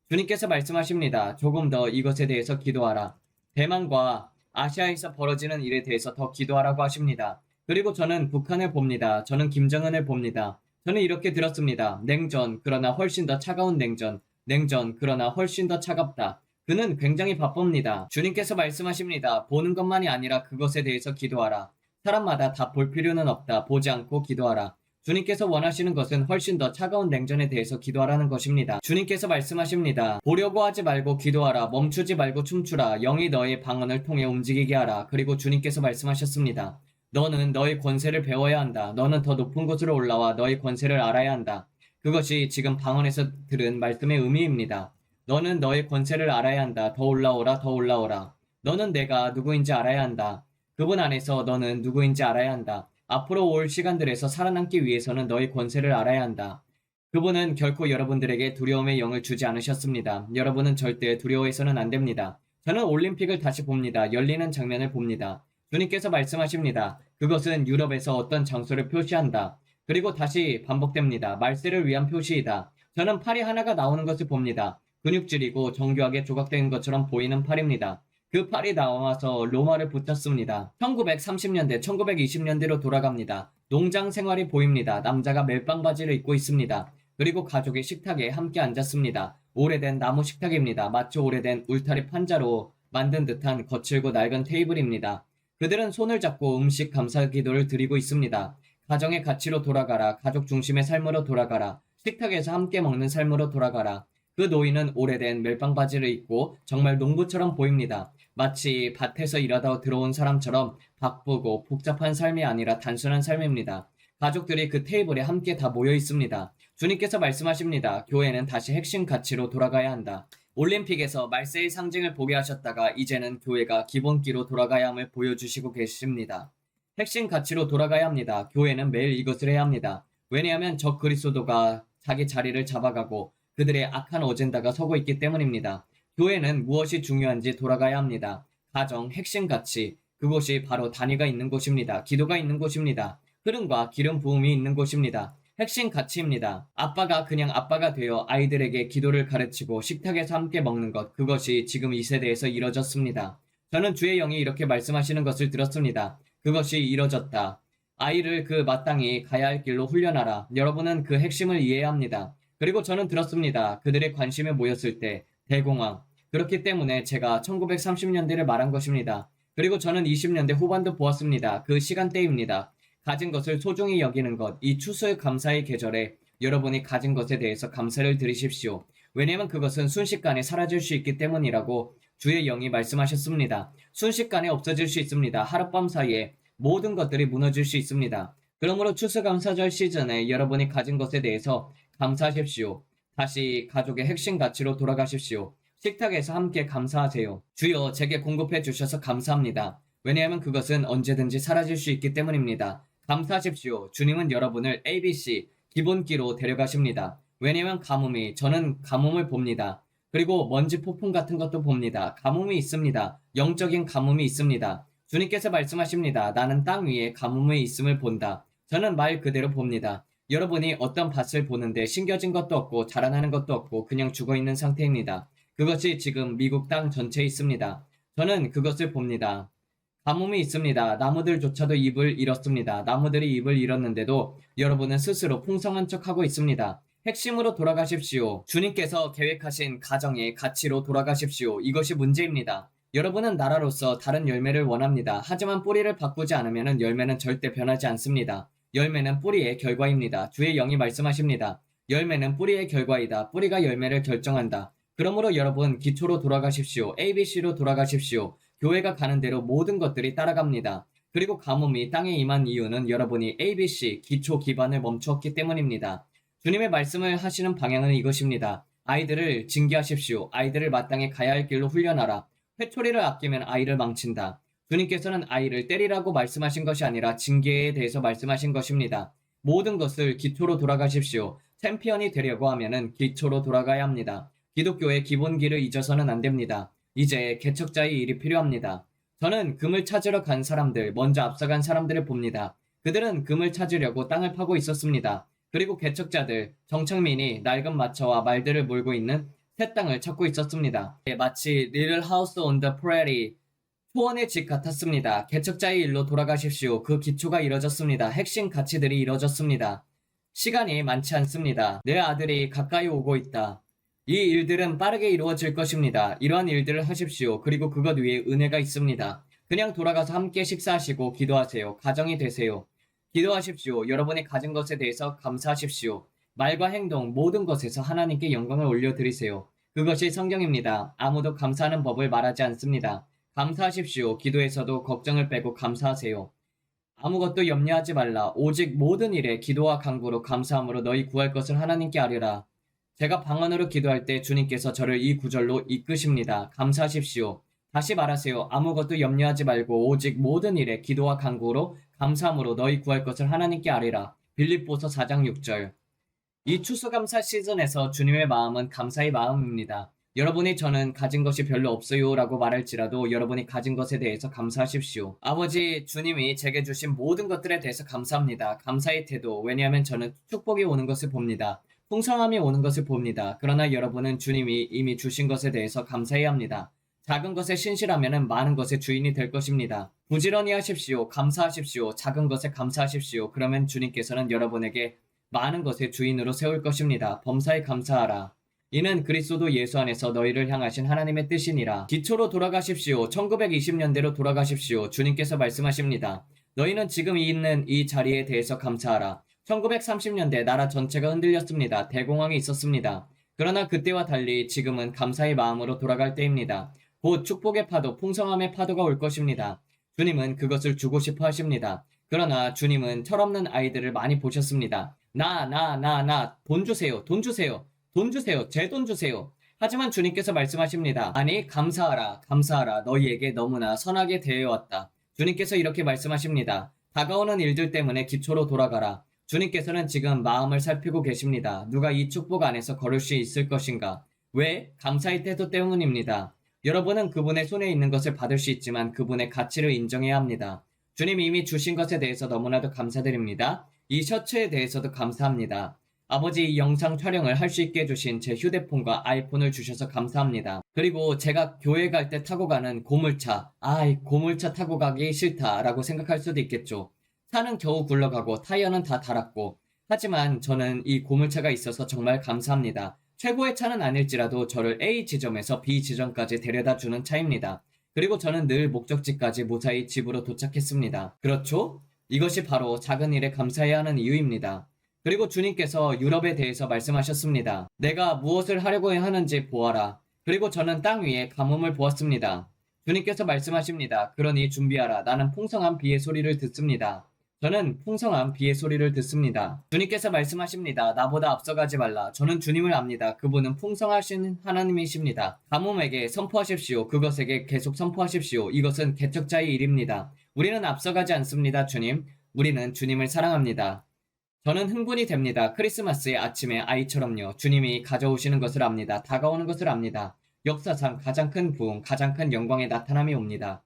S1: 주님께서 말씀하십니다. 조금 더 이것에 대해서 기도하라. 대만과 아시아에서 벌어지는 일에 대해서 더 기도하라고 하십니다. 그리고 저는 북한을 봅니다. 저는 김정은을 봅니다. 저는 이렇게 들었습니다. 냉전, 그러나 훨씬 더 차가운 냉전. 냉전, 그러나 훨씬 더 차갑다. 그는 굉장히 바쁩니다. 주님께서 말씀하십니다. 보는 것만이 아니라 그것에 대해서 기도하라. 사람마다 다 볼 필요는 없다. 보지 않고 기도하라. 주님께서 원하시는 것은 훨씬 더 차가운 냉전에 대해서 기도하라는 것입니다. 주님께서 말씀하십니다. 보려고 하지 말고 기도하라. 멈추지 말고 춤추라. 영이 너의 방언을 통해 움직이게 하라. 그리고 주님께서 말씀하셨습니다. 너는 너의 권세를 배워야 한다. 너는 더 높은 곳으로 올라와 너의 권세를 알아야 한다. 그것이 지금 방언에서 들은 말씀의 의미입니다. 너는 너의 권세를 알아야 한다. 더 올라오라, 더 올라오라. 너는 내가 누구인지 알아야 한다. 그분 안에서 너는 누구인지 알아야 한다. 앞으로 올 시간들에서 살아남기 위해서는 너의 권세를 알아야 한다. 그분은 결코 여러분들에게 두려움의 영을 주지 않으셨습니다. 여러분은 절대 두려워해서는 안 됩니다. 저는 올림픽을 다시 봅니다. 열리는 장면을 봅니다. 주님께서 말씀하십니다. 그것은 유럽에서 어떤 장소를 표시한다. 그리고 다시 반복됩니다. 말세를 위한 표시이다. 저는 팔이 하나가 나오는 것을 봅니다. 근육질이고 정교하게 조각된 것처럼 보이는 팔입니다. 그 팔이 나와서 로마를 붙였습니다. 1930년대, 1920년대로 돌아갑니다. 농장 생활이 보입니다. 남자가 멜빵 바지를 입고 있습니다. 그리고 가족이 식탁에 함께 앉았습니다. 오래된 나무 식탁입니다. 마치 오래된 울타리 판자로 만든 듯한 거칠고 낡은 테이블입니다. 그들은 손을 잡고 음식 감사 기도를 드리고 있습니다. 가정의 가치로 돌아가라. 가족 중심의 삶으로 돌아가라. 식탁에서 함께 먹는 삶으로 돌아가라. 그 노인은 오래된 멜빵 바지를 입고 정말 농부처럼 보입니다. 마치 밭에서 일하다 들어온 사람처럼 바쁘고 복잡한 삶이 아니라 단순한 삶입니다. 가족들이 그 테이블에 함께 다 모여 있습니다. 주님께서 말씀하십니다. 교회는 다시 핵심 가치로 돌아가야 한다. 올림픽에서 말세의 상징을 보게 하셨다가 이제는 교회가 기본기로 돌아가야 함을 보여주시고 계십니다. 핵심 가치로 돌아가야 합니다. 교회는 매일 이것을 해야 합니다. 왜냐하면 적 그리스도가 자기 자리를 잡아가고 그들의 악한 어젠다가 서고 있기 때문입니다. 교회는 무엇이 중요한지 돌아가야 합니다. 가정, 핵심 가치, 그곳이 바로 단위가 있는 곳입니다. 기도가 있는 곳입니다. 흐름과 기름 부음이 있는 곳입니다. 핵심 가치입니다. 아빠가 그냥 아빠가 되어 아이들에게 기도를 가르치고 식탁에서 함께 먹는 것, 그것이 지금 이 세대에서 이뤄졌습니다. 저는 주의 영이 이렇게 말씀하시는 것을 들었습니다. 그것이 이뤄졌다. 아이를 그 마땅히 가야 할 길로 훈련하라. 여러분은 그 핵심을 이해해야 합니다. 그리고 저는 들었습니다. 그들의 관심에 모였을 때 대공황. 그렇기 때문에 제가 1930년대를 말한 것입니다. 그리고 저는 20년대 후반도 보았습니다. 그 시간대입니다. 가진 것을 소중히 여기는 것, 이 추수 감사의 계절에 여러분이 가진 것에 대해서 감사를 드리십시오. 왜냐하면 그것은 순식간에 사라질 수 있기 때문이라고 주의 영이 말씀하셨습니다. 순식간에 없어질 수 있습니다. 하룻밤 사이에 모든 것들이 무너질 수 있습니다. 그러므로 추수감사절 시즌에 여러분이 가진 것에 대해서 감사하십시오. 다시 가족의 핵심 가치로 돌아가십시오. 식탁에서 함께 감사하세요. 주여 제게 공급해 주셔서 감사합니다. 왜냐하면 그것은 언제든지 사라질 수 있기 때문입니다. 감사하십시오. 주님은 여러분을 ABC 기본기로 데려가십니다. 왜냐하면 저는 가뭄을 봅니다. 그리고 먼지 폭풍 같은 것도 봅니다. 가뭄이 있습니다. 영적인 가뭄이 있습니다. 주님께서 말씀하십니다. 나는 땅 위에 가뭄이 있음을 본다. 저는 말 그대로 봅니다. 여러분이 어떤 밭을 보는데 심겨진 것도 없고 자라나는 것도 없고 그냥 죽어있는 상태입니다. 그것이 지금 미국 땅 전체에 있습니다. 저는 그것을 봅니다. 가뭄이 있습니다. 나무들조차도 잎을 잃었습니다. 나무들이 잎을 잃었는데도 여러분은 스스로 풍성한 척하고 있습니다. 핵심으로 돌아가십시오. 주님께서 계획하신 가정의 가치로 돌아가십시오. 이것이 문제입니다. 여러분은 나라로서 다른 열매를 원합니다. 하지만 뿌리를 바꾸지 않으면 열매는 절대 변하지 않습니다. 열매는 뿌리의 결과입니다. 주의 영이 말씀하십니다. 열매는 뿌리의 결과이다. 뿌리가 열매를 결정한다. 그러므로 여러분 기초로 돌아가십시오. ABC로 돌아가십시오. 교회가 가는 대로 모든 것들이 따라갑니다. 그리고 가뭄이 땅에 임한 이유는 여러분이 ABC 기초 기반을 멈추었기 때문입니다. 주님의 말씀을 하시는 방향은 이것입니다. 아이들을 징계하십시오. 아이들을 마땅히 가야 할 길로 훈련하라. 회초리를 아끼면 아이를 망친다. 주님께서는 아이를 때리라고 말씀하신 것이 아니라 징계에 대해서 말씀하신 것입니다. 모든 것을 기초로 돌아가십시오. 챔피언이 되려고 하면은 기초로 돌아가야 합니다. 기독교의 기본기를 잊어서는 안 됩니다. 이제 개척자의 일이 필요합니다. 저는 금을 찾으러 간 사람들, 먼저 앞서간 사람들을 봅니다. 그들은 금을 찾으려고 땅을 파고 있었습니다. 그리고 개척자들, 정착민이 낡은 마차와 말들을 몰고 있는 새 땅을 찾고 있었습니다. 마치 Little House on the Prairie, 초원의 집 같았습니다. 개척자의 일로 돌아가십시오. 그 기초가 이뤄졌습니다. 핵심 가치들이 이뤄졌습니다. 시간이 많지 않습니다. 내 아들이 가까이 오고 있다. 이 일들은 빠르게 이루어질 것입니다. 이러한 일들을 하십시오. 그리고 그것 위에 은혜가 있습니다. 그냥 돌아가서 함께 식사하시고 기도하세요. 가정이 되세요. 기도하십시오. 여러분이 가진 것에 대해서 감사하십시오. 말과 행동 모든 것에서 하나님께 영광을 올려드리세요. 그것이 성경입니다. 아무도 감사하는 법을 말하지 않습니다. 감사하십시오. 기도에서도 걱정을 빼고 감사하세요. 아무것도 염려하지 말라. 오직 모든 일에 기도와 간구로 감사함으로 너희 구할 것을 하나님께 아뢰라. 제가 방언으로 기도할 때 주님께서 저를 이 구절로 이끄십니다. 감사하십시오. 다시 말하세요. 아무것도 염려하지 말고 오직 모든 일에 기도와 간구로 감사함으로 너희 구할 것을 하나님께 아뢰라. 빌립보서 4장 6절. 이 추수감사 시즌에서 주님의 마음은 감사의 마음입니다. 여러분이 저는 가진 것이 별로 없어요 라고 말할지라도 여러분이 가진 것에 대해서 감사하십시오. 아버지 주님이 제게 주신 모든 것들에 대해서 감사합니다. 감사의 태도. 왜냐하면 저는 축복이 오는 것을 봅니다. 풍성함이 오는 것을 봅니다. 그러나 여러분은 주님이 이미 주신 것에 대해서 감사해야 합니다. 작은 것에 신실하면 많은 것의 주인이 될 것입니다. 부지런히 하십시오. 감사하십시오. 작은 것에 감사하십시오. 그러면 주님께서는 여러분에게 많은 것의 주인으로 세울 것입니다. 범사에 감사하라. 이는 그리스도 예수 안에서 너희를 향하신 하나님의 뜻이니라. 기초로 돌아가십시오. 1920년대로 돌아가십시오. 주님께서 말씀하십니다. 너희는 지금 있는 이 자리에 대해서 감사하라. 1930년대 나라 전체가 흔들렸습니다. 대공황이 있었습니다. 그러나 그때와 달리 지금은 감사의 마음으로 돌아갈 때입니다. 곧 축복의 파도, 풍성함의 파도가 올 것입니다. 주님은 그것을 주고 싶어 하십니다. 그러나 주님은 철없는 아이들을 많이 보셨습니다. 돈 주세요, 돈 주세요, 돈 주세요, 제 돈 주세요. 하지만 주님께서 말씀하십니다. 아니, 감사하라, 감사하라. 너희에게 너무나 선하게 대해왔다. 주님께서 이렇게 말씀하십니다. 다가오는 일들 때문에 기초로 돌아가라. 주님께서는 지금 마음을 살피고 계십니다. 누가 이 축복 안에서 걸을 수 있을 것인가? 왜? 감사의 태도 때문입니다. 여러분은 그분의 손에 있는 것을 받을 수 있지만 그분의 가치를 인정해야 합니다. 주님이 이미 주신 것에 대해서 너무나도 감사드립니다. 이 셔츠에 대해서도 감사합니다. 아버지, 이 영상 촬영을 할 수 있게 해주신 제 휴대폰과 아이폰을 주셔서 감사합니다. 그리고 제가 교회 갈 때 타고 가는 고물차, 고물차 타고 가기 싫다라고 생각할 수도 있겠죠. 차는 겨우 굴러가고 타이어는 다 닳았고, 하지만 저는 이 고물차가 있어서 정말 감사합니다. 최고의 차는 아닐지라도 저를 A 지점에서 B 지점까지 데려다 주는 차입니다. 그리고 저는 늘 목적지까지 무사히 집으로 도착했습니다. 그렇죠? 이것이 바로 작은 일에 감사해야 하는 이유입니다. 그리고 주님께서 유럽에 대해서 말씀하셨습니다. 내가 무엇을 하려고 하는지 보아라. 그리고 저는 땅 위에 가뭄을 보았습니다. 주님께서 말씀하십니다. 그러니 준비하라. 나는 풍성한 비의 소리를 듣습니다. 저는 풍성한 비의 소리를 듣습니다. 주님께서 말씀하십니다. 나보다 앞서가지 말라. 저는 주님을 압니다. 그분은 풍성하신 하나님이십니다. 가뭄에게 선포하십시오. 그것에게 계속 선포하십시오. 이것은 개척자의 일입니다. 우리는 앞서가지 않습니다. 주님. 우리는 주님을 사랑합니다. 저는 흥분이 됩니다. 크리스마스의 아침에 아이처럼요. 주님이 가져오시는 것을 압니다. 다가오는 것을 압니다. 역사상 가장 큰 부흥, 가장 큰 영광의 나타남이 옵니다.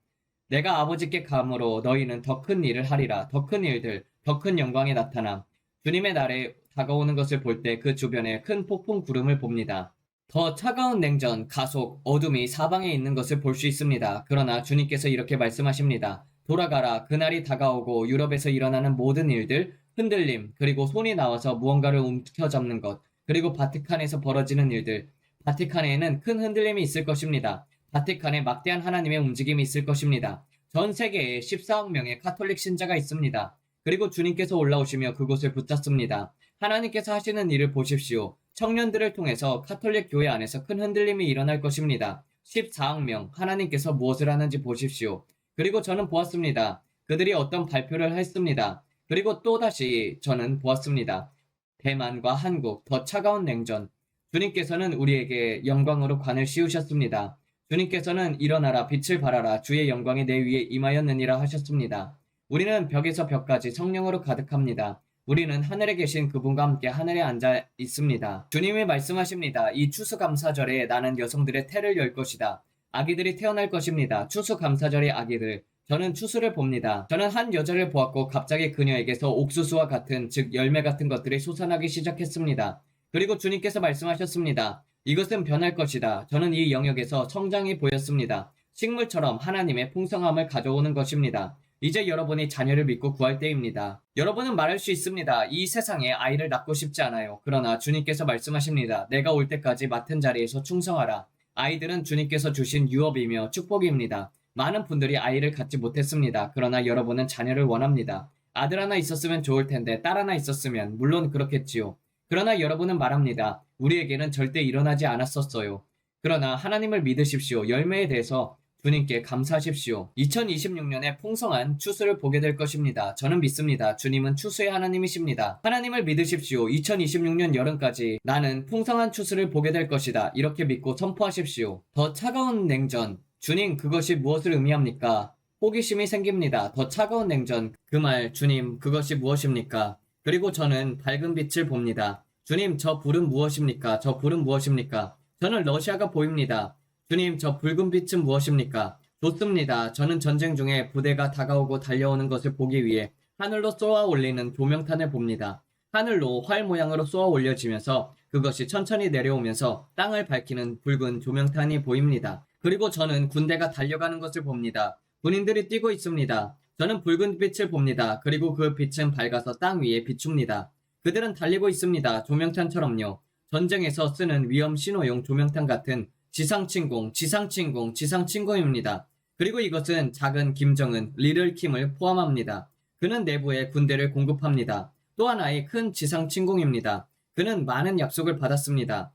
S1: 내가 아버지께 감으로 너희는 더 큰 일을 하리라. 더 큰 일들, 더 큰 영광의 나타남. 주님의 날에 다가오는 것을 볼 때 그 주변에 큰 폭풍 구름을 봅니다. 더 차가운 냉전, 가속, 어둠이 사방에 있는 것을 볼 수 있습니다. 그러나 주님께서 이렇게 말씀하십니다. 돌아가라. 그날이 다가오고 유럽에서 일어나는 모든 일들, 흔들림, 그리고 손이 나와서 무언가를 움켜잡는 것, 그리고 바티칸에서 벌어지는 일들. 바티칸에는 큰 흔들림이 있을 것입니다. 바티칸에 막대한 하나님의 움직임이 있을 것입니다. 전 세계에 14억 명의 카톨릭 신자가 있습니다. 그리고 주님께서 올라오시며 그곳을 붙잡습니다. 하나님께서 하시는 일을 보십시오. 청년들을 통해서 카톨릭 교회 안에서 큰 흔들림이 일어날 것입니다. 14억 명, 하나님께서 무엇을 하는지 보십시오. 그리고 저는 보았습니다. 그들이 어떤 발표를 했습니다. 그리고 또다시 저는 보았습니다. 대만과 한국, 더 차가운 냉전. 주님께서는 우리에게 영광으로 관을 씌우셨습니다. 주님께서는 일어나라 빛을 발하라 주의 영광이 내 위에 임하였느니라 하셨습니다. 우리는 벽에서 벽까지 성령으로 가득합니다. 우리는 하늘에 계신 그분과 함께 하늘에 앉아 있습니다. 주님이 말씀하십니다. 이 추수감사절에 나는 여성들의 태를 열 것이다. 아기들이 태어날 것입니다. 추수감사절의 아기들. 저는 추수를 봅니다. 저는 한 여자를 보았고 갑자기 그녀에게서 옥수수와 같은 즉 열매 같은 것들이 솟아나기 시작했습니다. 그리고 주님께서 말씀하셨습니다. 이것은 변할 것이다. 저는 이 영역에서 성장이 보였습니다. 식물처럼 하나님의 풍성함을 가져오는 것입니다. 이제 여러분이 자녀를 믿고 구할 때입니다. 여러분은 말할 수 있습니다. 이 세상에 아이를 낳고 싶지 않아요. 그러나 주님께서 말씀하십니다. 내가 올 때까지 맡은 자리에서 충성하라. 아이들은 주님께서 주신 유업이며 축복입니다. 많은 분들이 아이를 갖지 못했습니다. 그러나 여러분은 자녀를 원합니다. 아들 하나 있었으면 좋을 텐데 딸 하나 있었으면 물론 그렇겠지요. 그러나 여러분은 말합니다. 우리에게는 절대 일어나지 않았었어요. 그러나 하나님을 믿으십시오. 열매에 대해서 주님께 감사하십시오. 2026년에 풍성한 추수를 보게 될 것입니다. 저는 믿습니다. 주님은 추수의 하나님이십니다. 하나님을 믿으십시오. 2026년 여름까지 나는 풍성한 추수를 보게 될 것이다. 이렇게 믿고 선포하십시오. 더 차가운 냉전. 주님, 그것이 무엇을 의미합니까? 호기심이 생깁니다. 더 차가운 냉전. 그 말, 주님, 그것이 무엇입니까? 그리고 저는 밝은 빛을 봅니다. 주님, 저 불은 무엇입니까? 저 불은 무엇입니까? 저는 러시아가 보입니다. 주님, 저 붉은 빛은 무엇입니까? 좋습니다. 저는 전쟁 중에 부대가 다가오고 달려오는 것을 보기 위해 하늘로 쏘아 올리는 조명탄을 봅니다. 하늘로 활 모양으로 쏘아 올려지면서 그것이 천천히 내려오면서 땅을 밝히는 붉은 조명탄이 보입니다. 그리고 저는 군대가 달려가는 것을 봅니다. 군인들이 뛰고 있습니다. 저는 붉은 빛을 봅니다. 그리고 그 빛은 밝아서 땅 위에 비춥니다. 그들은 달리고 있습니다. 조명탄처럼요. 전쟁에서 쓰는 위험 신호용 조명탄 같은 지상침공입니다. 그리고 이것은 작은 김정은, 리틀킴을 포함합니다. 그는 내부에 군대를 공급합니다. 또 하나의 큰 지상침공입니다. 그는 많은 약속을 받았습니다.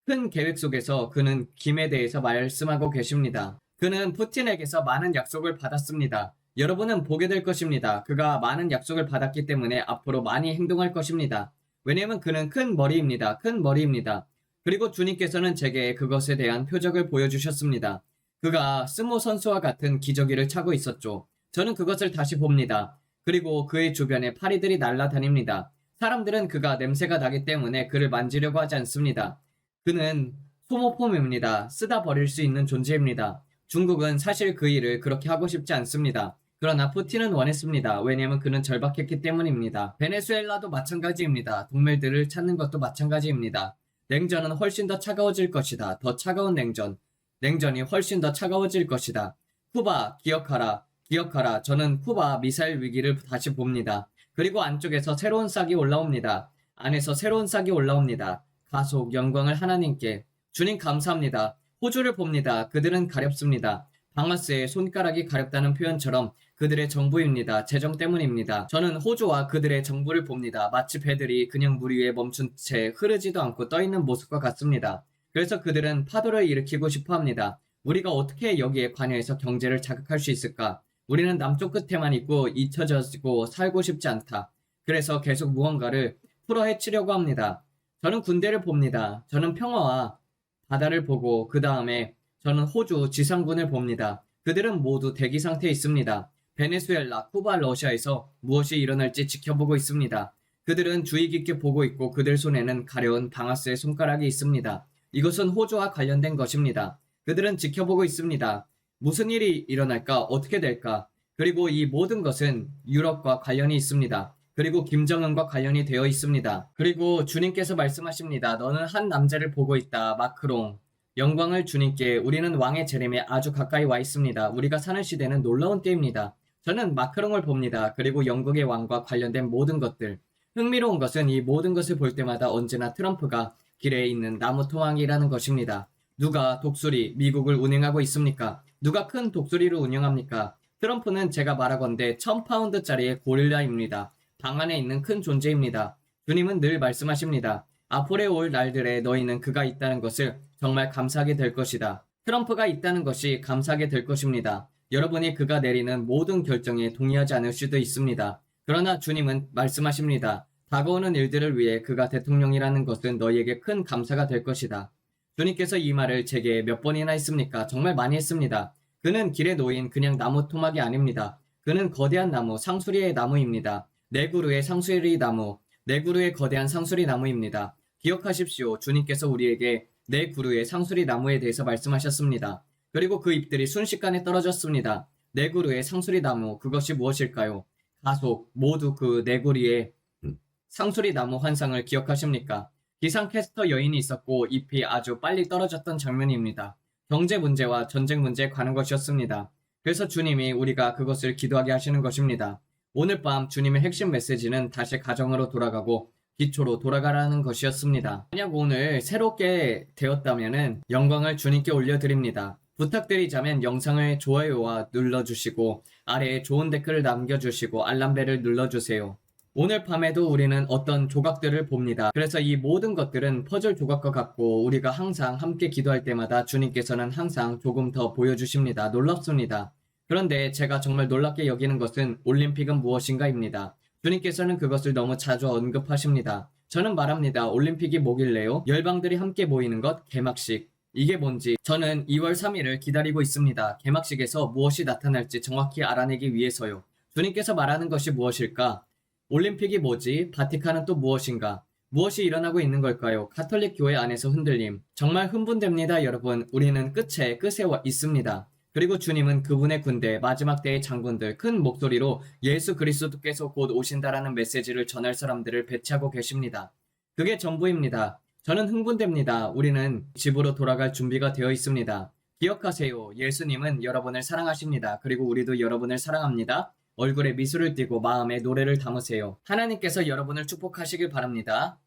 S1: 큰 계획 속에서 그는 김에 대해서 말씀하고 계십니다. 그는 푸틴에게서 많은 약속을 받았습니다. 여러분은 보게 될 것입니다. 그가 많은 약속을 받았기 때문에 앞으로 많이 행동할 것입니다. 왜냐하면 그는 큰 머리입니다. 큰 머리입니다. 그리고 주님께서는 제게 그것에 대한 표적을 보여주셨습니다. 그가 스모 선수와 같은 기저귀를 차고 있었죠. 저는 그것을 다시 봅니다. 그리고 그의 주변에 파리들이 날아다닙니다. 사람들은 그가 냄새가 나기 때문에 그를 만지려고 하지 않습니다. 그는 소모품입니다. 쓰다 버릴 수 있는 존재입니다. 중국은 사실 그 일을 그렇게 하고 싶지 않습니다. 그러나 푸틴은 원했습니다. 왜냐하면 그는 절박했기 때문입니다. 베네수엘라도 마찬가지입니다. 동맹들을 찾는 것도 마찬가지입니다. 냉전은 훨씬 더 차가워질 것이다. 더 차가운 냉전. 냉전이 훨씬 더 차가워질 것이다. 쿠바, 기억하라. 기억하라. 저는 쿠바 미사일 위기를 다시 봅니다. 그리고 안쪽에서 새로운 싹이 올라옵니다. 안에서 새로운 싹이 올라옵니다. 가속, 영광을 하나님께. 주님 감사합니다. 호주를 봅니다. 그들은 가렵습니다. 방아스의 손가락이 가렵다는 표현처럼 그들의 정부입니다. 재정 때문입니다. 저는 호주와 그들의 정부를 봅니다. 마치 배들이 그냥 물 위에 멈춘 채 흐르지도 않고 떠있는 모습과 같습니다. 그래서 그들은 파도를 일으키고 싶어 합니다. 우리가 어떻게 여기에 관여해서 경제를 자극할 수 있을까? 우리는 남쪽 끝에만 있고 잊혀지고 살고 싶지 않다. 그래서 계속 무언가를 풀어헤치려고 합니다. 저는 군대를 봅니다. 저는 평화와 바다를 보고 그 다음에 저는 호주 지상군을 봅니다. 그들은 모두 대기 상태에 있습니다. 베네수엘라, 쿠바, 러시아에서 무엇이 일어날지 지켜보고 있습니다. 그들은 주의 깊게 보고 있고 그들 손에는 가려운 방아스의 손가락이 있습니다. 이것은 호주와 관련된 것입니다. 그들은 지켜보고 있습니다. 무슨 일이 일어날까? 어떻게 될까? 그리고 이 모든 것은 유럽과 관련이 있습니다. 그리고 김정은과 관련이 되어 있습니다. 그리고 주님께서 말씀하십니다. 너는 한 남자를 보고 있다. 마크롱. 영광을 주님께. 우리는 왕의 재림에 아주 가까이 와 있습니다. 우리가 사는 시대는 놀라운 때입니다. 저는 마크롱을 봅니다. 그리고 영국의 왕과 관련된 모든 것들. 흥미로운 것은 이 모든 것을 볼 때마다 언제나 트럼프가 길에 있는 나무 토막이라는 것입니다. 누가 독수리, 미국을 운영하고 있습니까? 누가 큰 독수리를 운영합니까? 트럼프는 제가 말하건대 1000파운드짜리의 고릴라입니다. 방 안에 있는 큰 존재입니다. 주님은 늘 말씀하십니다. 앞으로 올 날들에 너희는 그가 있다는 것을 정말 감사하게 될 것이다. 트럼프가 있다는 것이 감사하게 될 것입니다. 여러분이 그가 내리는 모든 결정에 동의하지 않을 수도 있습니다. 그러나 주님은 말씀하십니다. 다가오는 일들을 위해 그가 대통령이라는 것은 너희에게 큰 감사가 될 것이다. 주님께서 이 말을 제게 몇 번이나 했습니까? 정말 많이 했습니다. 그는 길에 놓인 그냥 나무 토막이 아닙니다. 그는 거대한 나무, 상수리의 나무입니다. 네 그루의 상수리 나무, 네 그루의 거대한 상수리 나무입니다. 기억하십시오. 주님께서 우리에게 네 그루의 상수리 나무에 대해서 말씀하셨습니다. 그리고 그 잎들이 순식간에 떨어졌습니다. 네 그루의 상수리 나무, 그것이 무엇일까요? 가속, 모두 그 네 그루의 상수리 나무 환상을 기억하십니까? 기상캐스터 여인이 있었고 잎이 아주 빨리 떨어졌던 장면입니다. 경제 문제와 전쟁 문제에 관한 것이었습니다. 그래서 주님이 우리가 그것을 기도하게 하시는 것입니다. 오늘 밤 주님의 핵심 메시지는 다시 가정으로 돌아가고 기초로 돌아가라는 것이었습니다. 만약 오늘 새롭게 되었다면 영광을 주님께 올려드립니다. 부탁드리자면 영상을 좋아요와 눌러주시고 아래에 좋은 댓글을 남겨주시고 알람벨을 눌러주세요. 오늘 밤에도 우리는 어떤 조각들을 봅니다. 그래서 이 모든 것들은 퍼즐 조각과 같고 우리가 항상 함께 기도할 때마다 주님께서는 항상 조금 더 보여주십니다. 놀랍습니다. 그런데 제가 정말 놀랍게 여기는 것은 올림픽은 무엇인가입니다. 주님께서는 그것을 너무 자주 언급하십니다. 저는 말합니다. 올림픽이 뭐길래요? 열방들이 함께 모이는 것, 개막식. 이게 뭔지 저는 2월 3일을 기다리고 있습니다. 개막식에서 무엇이 나타날지 정확히 알아내기 위해서요. 주님께서 말하는 것이 무엇일까? 올림픽이 뭐지? 바티칸은 또 무엇인가? 무엇이 일어나고 있는 걸까요? 가톨릭 교회 안에서 흔들림. 정말 흥분됩니다, 여러분. 우리는 끝에 와 있습니다. 그리고 주님은 그분의 군대, 마지막 때의 장군들, 큰 목소리로 예수 그리스도께서 곧 오신다라는 메시지를 전할 사람들을 배치하고 계십니다. 그게 전부입니다. 저는 흥분됩니다. 우리는 집으로 돌아갈 준비가 되어 있습니다. 기억하세요. 예수님은 여러분을 사랑하십니다. 그리고 우리도 여러분을 사랑합니다. 얼굴에 미소를 띠고 마음에 노래를 담으세요. 하나님께서 여러분을 축복하시길 바랍니다.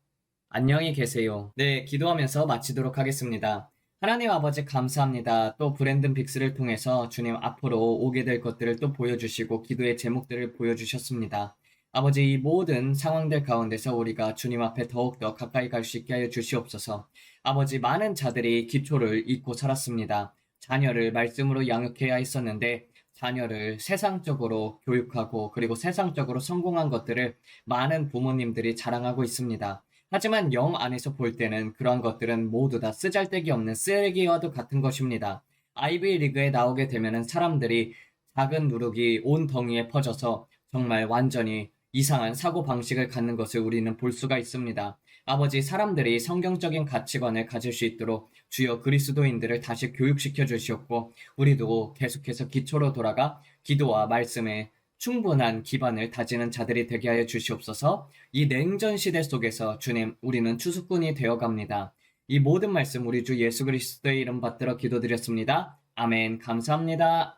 S1: 안녕히 계세요. 네, 기도하면서 마치도록 하겠습니다. 하나님 아버지 감사합니다. 또 브랜든 빅스를 통해서 주님 앞으로 오게 될 것들을 또 보여주시고 기도의 제목들을 보여주셨습니다. 아버지, 이 모든 상황들 가운데서 우리가 주님 앞에 더욱더 가까이 갈 수 있게 하여 주시옵소서. 아버지, 많은 자들이 기초를 잊고 살았습니다. 자녀를 말씀으로 양육해야 했었는데 자녀를 세상적으로 교육하고 그리고 세상적으로 성공한 것들을 많은 부모님들이 자랑하고 있습니다. 하지만 영 안에서 볼 때는 그런 것들은 모두 다 쓰잘데기 없는 쓰레기와도 같은 것입니다. 아이비리그에 나오게 되면은 사람들이 작은 누룩이 온 덩이에 퍼져서 정말 완전히 이상한 사고 방식을 갖는 것을 우리는 볼 수가 있습니다. 아버지, 사람들이 성경적인 가치관을 가질 수 있도록 주여 그리스도인들을 다시 교육시켜 주시옵고 우리도 계속해서 기초로 돌아가 기도와 말씀에 충분한 기반을 다지는 자들이 되게 하여 주시옵소서. 이 냉전 시대 속에서 주님, 우리는 추수꾼이 되어 갑니다. 이 모든 말씀 우리 주 예수 그리스도의 이름 받들어 기도드렸습니다. 아멘. 감사합니다.